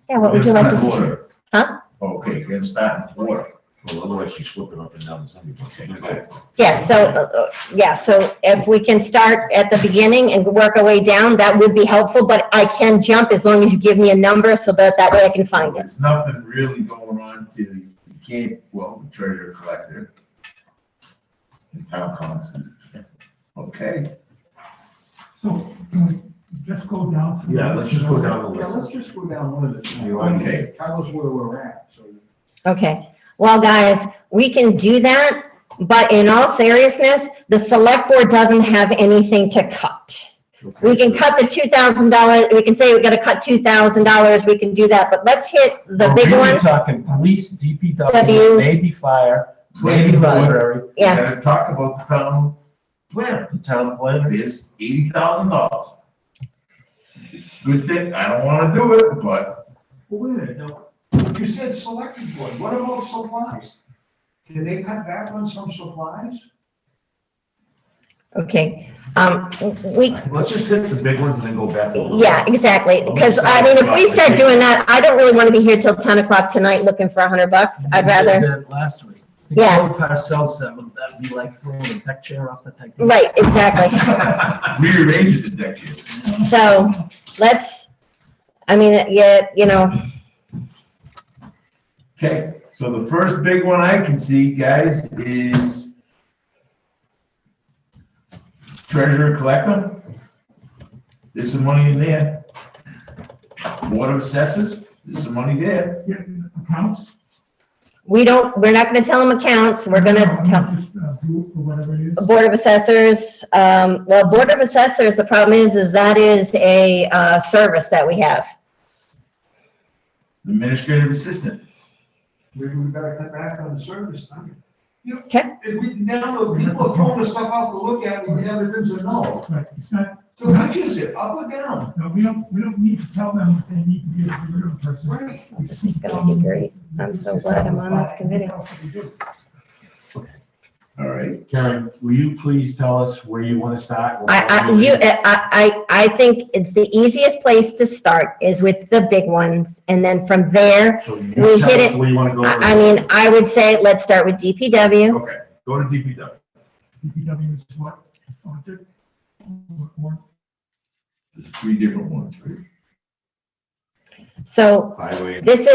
Speaker 1: Yeah, what would you like to see?
Speaker 3: Order.
Speaker 1: Huh?
Speaker 3: Okay, we're gonna start in order.
Speaker 9: Well, otherwise she's flipping up and down the same.
Speaker 3: Okay.
Speaker 1: Yes, so if we can start at the beginning and work our way down, that would be helpful, but I can jump as long as you give me a number, so that way I can find it.
Speaker 3: There's nothing really going on till you can't, well, the treasurer collector. And town council. Okay.
Speaker 2: So can we just go down? through
Speaker 9: Yeah, let's just go down the
Speaker 6: Yeah, let's
Speaker 9: list.
Speaker 6: just go down one of the two.
Speaker 3: Okay.
Speaker 6: Tell us where we're at, so.
Speaker 1: Okay, well, guys, we can do that, but in all seriousness, the select board doesn't have anything to cut. We can cut the $2,000, we can say we gotta cut $2,000, we can do that, but let's hit the big
Speaker 11: We're
Speaker 1: one.
Speaker 11: talking police, DPW,
Speaker 1: W.
Speaker 11: maybe fire, maybe library,
Speaker 3: We
Speaker 1: Yeah,
Speaker 3: gotta talk about the town planner.
Speaker 11: the town planner.
Speaker 3: It's $80,000. Good thing, I don't wanna do it, but
Speaker 6: Well, wait a minute, now, you said selected board, what about supplies? Can they cut back on some supplies?
Speaker 1: okay,
Speaker 9: Let's just hit the big ones and then go back.
Speaker 1: yeah, exactly, because, I mean, if we start doing that, I don't really wanna be here till 10 o'clock tonight looking for $100. I'd rather,
Speaker 11: Did that last week. If
Speaker 1: Yeah.
Speaker 11: Joe Parcells said, that'd be like throwing a deck chair off the tech.
Speaker 1: right, exactly.
Speaker 3: rearrange the deck here.
Speaker 1: So, let's, I mean, yeah, you know,
Speaker 3: Okay, so the first big one I can see, guys, is treasurer collector. There's some money in there. Board of assessors, there's some money there.
Speaker 2: Yeah, accounts?
Speaker 1: we're not gonna tell them accounts, we're gonna tell.
Speaker 2: Just, group or whatever it is.
Speaker 1: Board of Assessors, well, Board of Assessors, the problem is that is a, service that we have.
Speaker 3: Administrative assistant.
Speaker 6: Maybe we better cut back on the service, huh?
Speaker 1: Okay.
Speaker 6: If we, now, if people are throwing the stuff out to look at, we have it as a no.
Speaker 2: Right, it's not,
Speaker 6: So which is it, up or down?
Speaker 2: no, we don't need to tell them that they need to be a rid of a person.
Speaker 6: Right.
Speaker 1: This is gonna be great. I'm so glad I'm on this committee.
Speaker 3: All right.
Speaker 9: Karen, will you please tell us where you want to start?
Speaker 1: I think it's the easiest place to start is with the big ones, and then from there,
Speaker 9: So you
Speaker 1: we
Speaker 9: tell
Speaker 1: hit
Speaker 9: us
Speaker 1: it.
Speaker 9: where you want to go.
Speaker 1: I mean, I would say, let's start with DPW.
Speaker 9: Okay, go to DPW.
Speaker 2: DPW is what? Audited? Or-
Speaker 3: There's 3 different ones, right?
Speaker 1: So
Speaker 9: Highway.
Speaker 1: this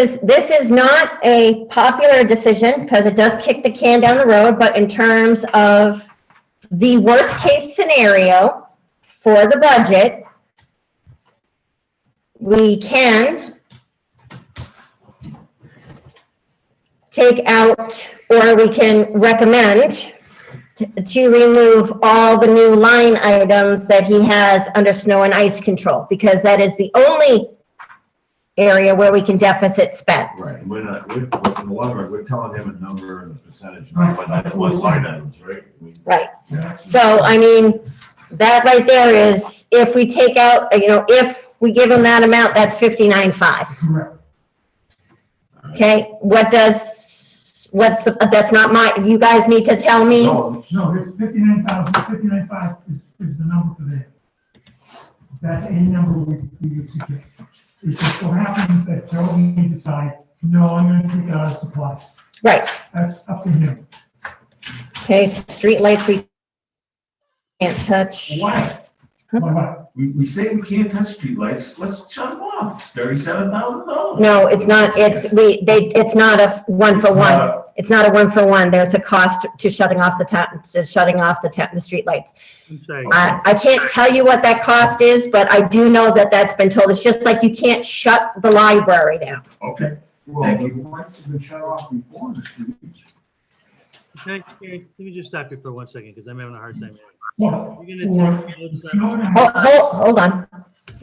Speaker 1: is not a popular decision because it does kick the can down the road, but in terms of the worst case scenario for the budget, we can take out, or we can recommend to remove all the new line items that he has under snow and ice control, because that is the only area where we can deficit spend.
Speaker 9: Right, we're not, we're telling him a number and a percentage, but that's what line items, right? I mean,
Speaker 1: Right.
Speaker 2: Yeah.
Speaker 1: So, I mean, That right there is, if we take out, if we give them that amount, that's 59.5.
Speaker 2: Correct.
Speaker 1: Okay, that's not you guys need to tell me.
Speaker 2: No, it's 59,5 is the number for there. That's any number we would suggest. It just so happens that Joe may decide, no, I'm gonna take it out of supplies.
Speaker 1: Right,
Speaker 2: That's up to him.
Speaker 1: okay, streetlights we can't touch.
Speaker 3: Why?
Speaker 2: What?
Speaker 3: We say we can't touch streetlights, let's shut them off, it's $37,000.
Speaker 1: No, it's not, it's not a one-for-one. It's not a one-for-one. There's a cost to shutting off the streetlights.
Speaker 5: I'm sorry.
Speaker 1: I can't tell you what that cost is, but I do know that that's been told. It's just like you can't shut the library down.
Speaker 3: Okay,
Speaker 6: Well,
Speaker 3: Thank
Speaker 6: the
Speaker 3: you.
Speaker 6: lights have been shut off before the streets.
Speaker 5: Let me just stop you for 1 second, because I'm having a hard time hearing.
Speaker 2: Well,
Speaker 5: You're gonna take notes on,
Speaker 1: Hold on.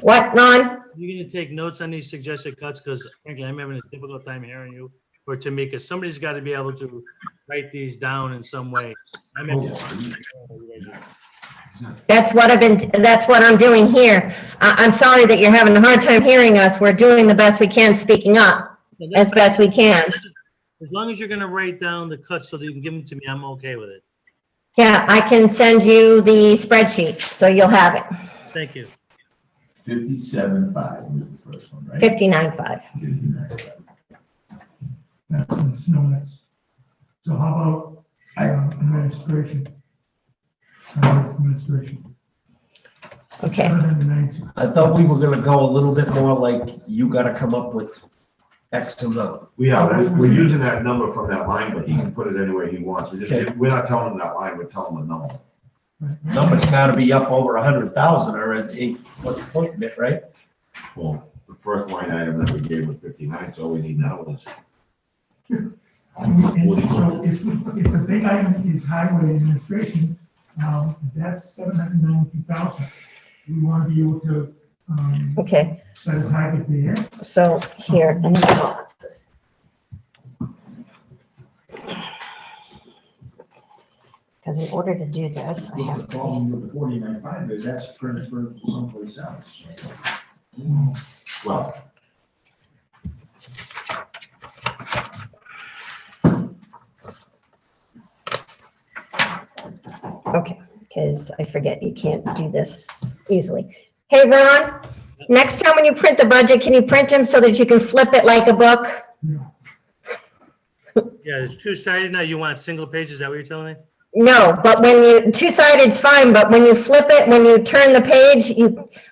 Speaker 1: What, Non?
Speaker 5: you're gonna take notes on these suggested cuts, because frankly, I'm having a difficult time hearing you. Or Tamika, somebody's got to be able to write these down in some way. I'm having-
Speaker 1: That's what I'm doing here. I'm sorry that you're having a hard time hearing us. We're doing the best we can, speaking up as best we can.
Speaker 5: As long as you're gonna write down the cuts so that you can give them to me, I'm okay with it.
Speaker 1: Yeah, I can send you the spreadsheet, so you'll have it.
Speaker 5: Thank you.
Speaker 3: 57.5 was the first one, right?
Speaker 1: 59.5.
Speaker 3: 59.5.
Speaker 2: that's in the snow nets. So how about administration? Administration.
Speaker 1: Okay.
Speaker 2: Other than the 90.
Speaker 11: I thought we were gonna go a little bit more like you gotta come up with X amount.
Speaker 9: We're using that number from that line, but he can put it anywhere he wants. We're not telling him that line, we're telling him the number.
Speaker 11: Numbers gotta be up over 100,000 or what's the point in it, right?
Speaker 9: Well, the first line item that we gave was 59, so all we need now is.
Speaker 2: And so if the big item is highway administration, that's 792,000. We want to be able to,
Speaker 1: Okay,
Speaker 2: set a target there.
Speaker 1: so here, I'm gonna pause this. Because in order to do this, I have
Speaker 6: The
Speaker 1: to.
Speaker 6: problem with the 49.5 is that's transferred someplace else.
Speaker 9: Well,
Speaker 1: Okay, because I forget you can't do this easily. Hey, Ron, next time when you print the budget, can you print them so that you can flip it like a book?
Speaker 5: Yeah, it's two-sided now. You want single page, is that what you're telling me?
Speaker 1: No, but when you, two-sided's fine, but when you flip it, when you turn the page,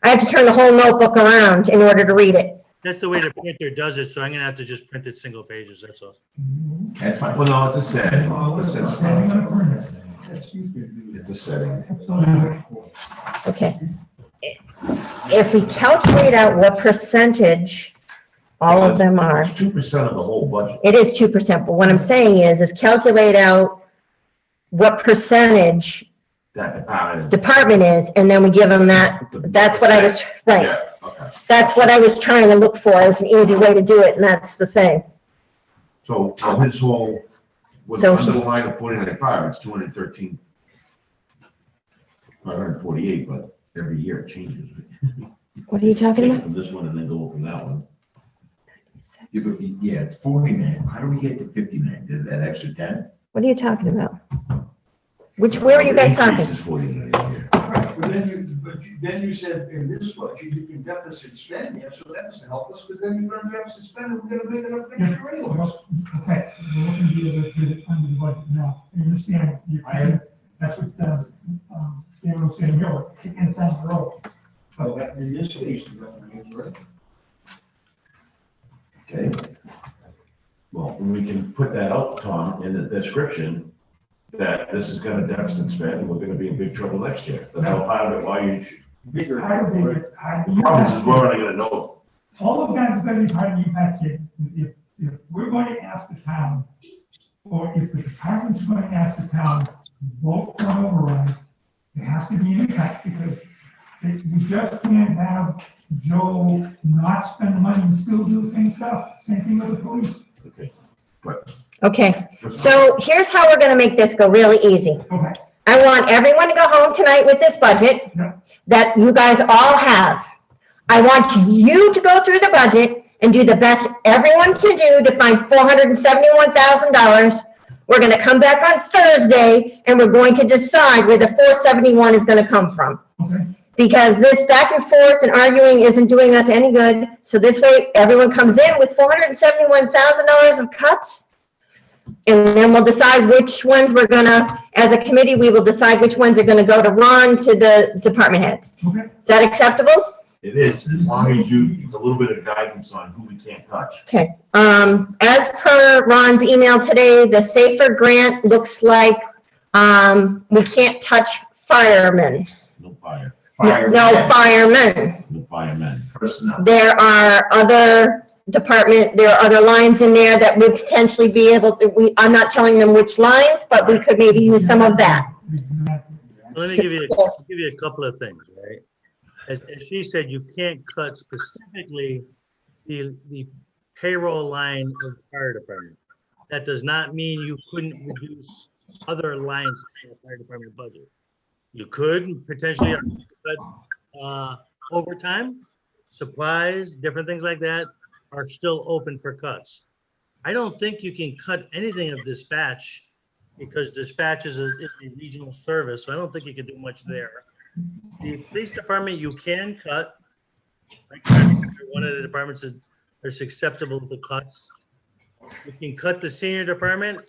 Speaker 1: I have to turn the whole notebook around in order to read it.
Speaker 5: That's the way the printer does it, so I'm gonna have to just print it single pages, that's all.
Speaker 3: That's fine.
Speaker 9: well, no, it's a setting.
Speaker 2: Standing on a permit.
Speaker 9: It's a setting.
Speaker 1: Okay. If we calculate out what percentage all of them are,
Speaker 9: 2% of the whole budget.
Speaker 1: it is 2%, but what I'm saying is calculate out what percentage
Speaker 9: That
Speaker 1: department is, and then we give them that, that's what I was, right.
Speaker 9: Yeah, okay.
Speaker 1: That's what I was trying to look for as an easy way to do it, and that's the thing.
Speaker 9: So his whole, with
Speaker 1: So-
Speaker 9: under the line of 49.5, it's 213. 548, but every year it changes.
Speaker 1: What are you talking
Speaker 9: Take it
Speaker 1: about?
Speaker 9: from this one and then go from that one.
Speaker 3: Yeah, it's 49. How do we get to 59? Is that extra 10?
Speaker 1: What are you talking about? Where are you guys
Speaker 9: The increase
Speaker 1: talking?
Speaker 9: is 49 a year.
Speaker 6: Right, then you said in this budget, you can deficit spend, yeah, so that doesn't help us, because then you're gonna deficit spend, and we're gonna make it up next year anyways.
Speaker 2: Well, okay, we're looking to be able to put it under the budget now. I understand, that's what, Stan was saying, you're kicking it down the road.
Speaker 6: Well, that- in this case, you're gonna make it right.
Speaker 9: Okay. Well, we can put that out, Tom, in the description, that this is gonna deficit spend, and we're gonna be in big trouble next year. That's all part of it, why you,
Speaker 6: Bigger.
Speaker 2: How do they, how do
Speaker 9: the problem is, we're only gonna know.
Speaker 2: all of that is going to be part of the impact kit. If we're going to ask the town, or if the department's going to ask the town, to vote for an override, there has to be an impact, because we just can't have Joe not spend money and still do the same stuff. Same thing with the police.
Speaker 9: Okay. But
Speaker 1: Okay, so here's how we're gonna make this go really easy.
Speaker 2: Okay,
Speaker 1: I want everyone to go home tonight with this budget that you guys all have. I want you to go through the budget and do the best everyone can do to find $471,000. We're gonna come back on Thursday and we're going to decide where the 471 is gonna come from.
Speaker 2: Okay.
Speaker 1: Because this back and forth and arguing isn't doing us any good. So this way, everyone comes in with $471,000 of cuts. And then we'll decide which ones we're gonna, as a committee, we will decide which ones are gonna go to Ron, to the department heads.
Speaker 2: Okay.
Speaker 1: Is that acceptable?
Speaker 9: It is, as long as you, a little bit of guidance on who we can't touch.
Speaker 1: Okay. As per Ron's email today, the SAFER grant looks like, we can't touch firemen.
Speaker 4: No fire,
Speaker 1: No firemen.
Speaker 4: no firemen.
Speaker 3: Personnel.
Speaker 1: There are other lines in there that would potentially be able to, I'm not telling them which lines, but we could maybe use some of that.
Speaker 5: Let me give you a couple of things, right? As she said, you can't cut specifically the payroll line of the fire department. That does not mean you couldn't reduce other lines in the fire department budget. You could potentially cut overtime, supplies, different things like that are still open for cuts. I don't think you can cut anything of dispatch because dispatch is a regional service, so I don't think you can do much there. The police department, you can cut. Like, one of the departments that are susceptible to cuts. You can cut the senior department.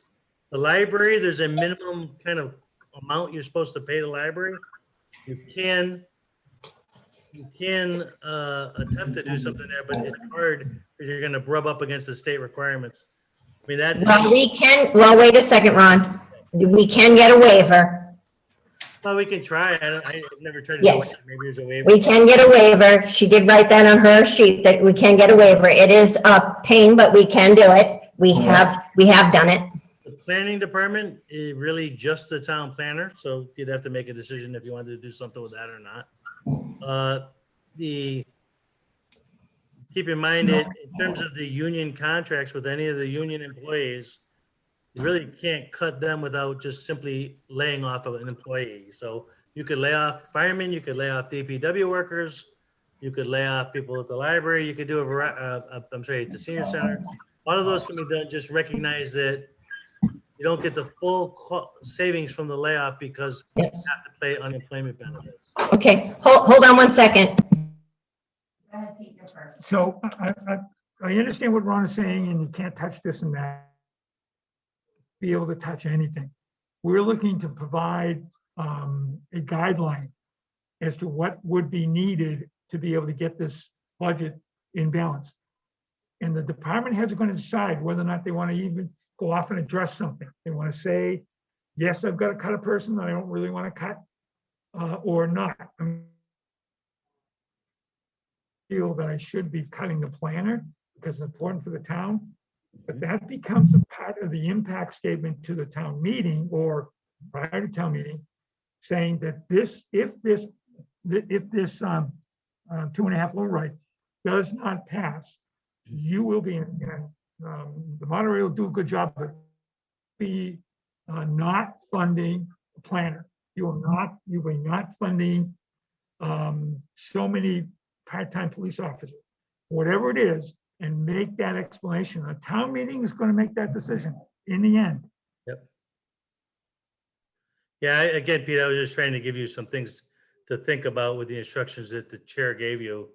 Speaker 5: The library, there's a minimum kind of amount you're supposed to pay the library. You can attempt to do something there, but it's hard because you're gonna rub up against the state requirements. I mean, that.
Speaker 1: Well, wait a second, Ron. We can get a waiver.
Speaker 5: Well, we can try. I've never tried to.
Speaker 1: Yes.
Speaker 5: Do it. Maybe there's a waiver.
Speaker 1: We can get a waiver. She did write that on her sheet that we can get a waiver. It is a pain, but we can do it. We have done it.
Speaker 5: The planning department is really just the town planner, so you'd have to make a decision if you wanted to do something with that or not. Keep in mind that in terms of the union contracts with any of the union employees, you really can't cut them without just simply laying off of an employee. So you could lay off firemen, you could lay off DPW workers, you could lay off people at the library, you could do at the senior center. All of those can be done. Just recognize that you don't get the full savings from the layoff because you have to pay unemployment benefits.
Speaker 1: Okay, hold on one second.
Speaker 7: Go ahead, Pete, you're first.
Speaker 2: So I understand what Ron is saying, and you can't touch this and that, be able to touch anything. We're looking to provide a guideline as to what would be needed to be able to get this budget in balance. And the department heads are going to decide whether or not they want to even go off and address something. They want to say, yes, I've got to cut a person that I don't really want to cut, or not. I feel that I should be cutting the planner because it's important for the town. But that becomes a part of the impact statement to the town meeting or prior to town meeting, saying that if this 2.5 override does not pass, you will be, the moderator will do a good job, but be not funding the planner. You will be not funding so many part-time police officers, whatever it is, and make that explanation. A town meeting is going to make that decision in the end.
Speaker 5: Yep. Yeah, again, Pete, I was just trying to give you some things to think about with the instructions that the chair gave you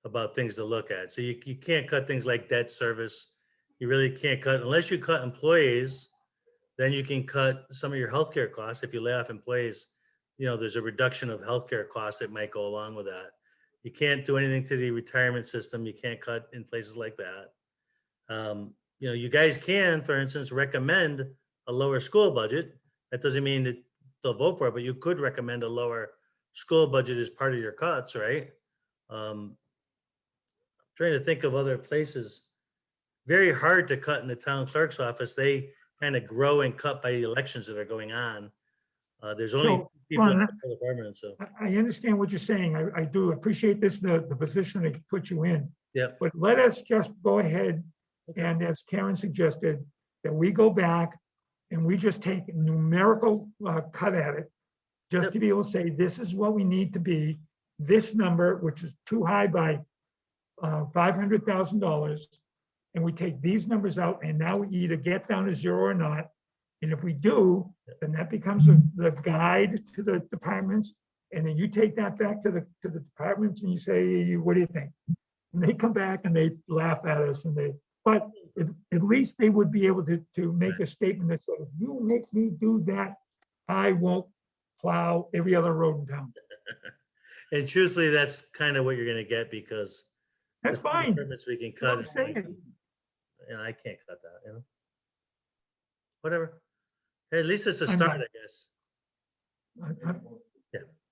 Speaker 5: about things to look at. So you can't cut things like debt service. You really can't cut, unless you cut employees, then you can cut some of your healthcare costs. If you lay off employees, there's a reduction of healthcare costs that might go along with that. You can't do anything to the retirement system. You can't cut in places like that. You guys can, for instance, recommend a lower school budget. That doesn't mean that they'll vote for it, but you could recommend a lower school budget as part of your cuts, right? I'm trying to think of other places. Very hard to cut in the town clerk's office. They kind of grow and cut by the elections that are going on. There's only
Speaker 2: So,
Speaker 5: people in
Speaker 2: Ron,
Speaker 5: the department, so.
Speaker 2: I understand what you're saying. I do appreciate this, the position they put you in.
Speaker 5: Yeah.
Speaker 2: But let us just go ahead and, as Karen suggested, that we go back and we just take a numerical cut at it just to be able to say, this is what we need to be, this number, which is too high by $500,000. And we take these numbers out and now we either get down to zero or not. And if we do, then that becomes the guide to the departments. And then you take that back to the departments and you say, what do you think? And they come back and they laugh at us but at least they would be able to make a statement that said, if you make me do that, I won't plow every other road in town.
Speaker 5: And truthfully, that's kind of what you're gonna get because
Speaker 2: That's fine.
Speaker 5: permits we can
Speaker 2: I'm
Speaker 5: cut.
Speaker 2: saying.
Speaker 5: And I can't cut that, Whatever. At least it's a
Speaker 2: I'm
Speaker 5: start,
Speaker 2: not-
Speaker 5: I guess.
Speaker 2: I'm-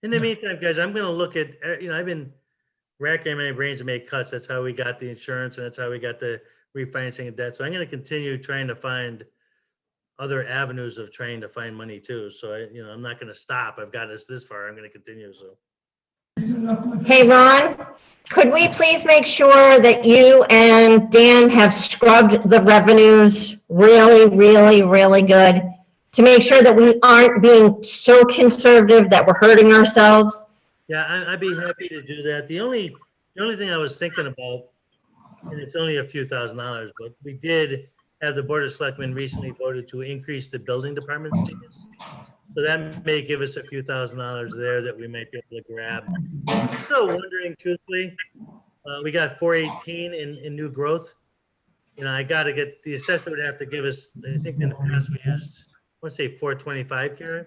Speaker 5: In the meantime, guys, I'm gonna look at, I've been racking my brains to make cuts. That's how we got the insurance and that's how we got the refinancing of debt. So I'm gonna continue trying to find other avenues of trying to find money too. So I'm not gonna stop. I've got us this far. I'm gonna continue, so.
Speaker 1: Hey, Ron, could we please make sure that you and Dan have scrubbed the revenues really, really, really good to make sure that we aren't being so conservative that we're hurting ourselves?
Speaker 5: Yeah, I'd be happy to do that. The only thing I was thinking about, and it's only a few $1,000s, but we did have the Board of Selectmen recently voted to increase the building department's fees. So that may give us a few $1,000s there that we might be able to grab. I'm still wondering, truthfully, we got 418 in new growth. I gotta get, the assessor would have to give us, I think in the past we used, I want to say 425, Karen?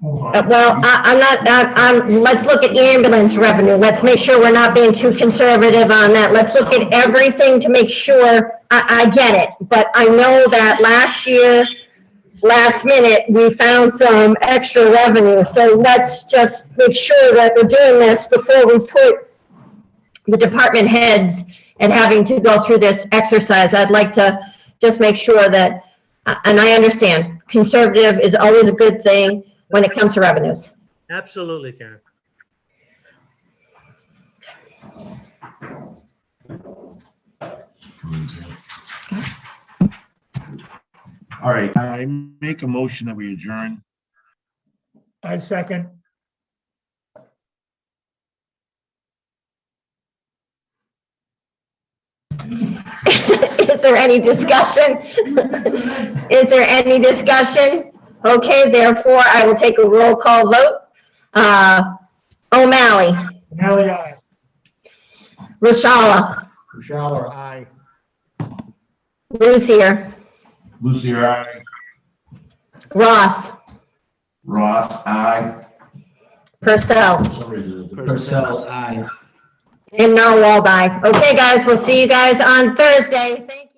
Speaker 1: Well, let's look at ambulance revenue. Let's make sure we're not being too conservative on that. Let's look at everything to make sure, I get it. But I know that last year, last minute, we found some extra revenue. So let's just make sure that we're doing this before we put the department heads and having to go through this exercise. I'd like to just make sure that, and I understand, conservative is always a good thing when it comes to revenues.
Speaker 5: Absolutely, Karen.
Speaker 4: All right, I make a motion that we adjourn.
Speaker 2: I second.
Speaker 1: Is there any discussion? Is there any discussion? Okay, therefore, I will take a roll call vote. O'Malley,
Speaker 2: O'Malley, aye.
Speaker 1: Rashala,
Speaker 8: Schaller, aye.
Speaker 1: Lucier,
Speaker 3: Lucy, aye.
Speaker 1: Ross,
Speaker 3: Ross, aye.
Speaker 1: Purcell,
Speaker 11: Purcell, aye.
Speaker 1: and Narwhal, aye. Okay, guys, we'll see you guys on Thursday. Thank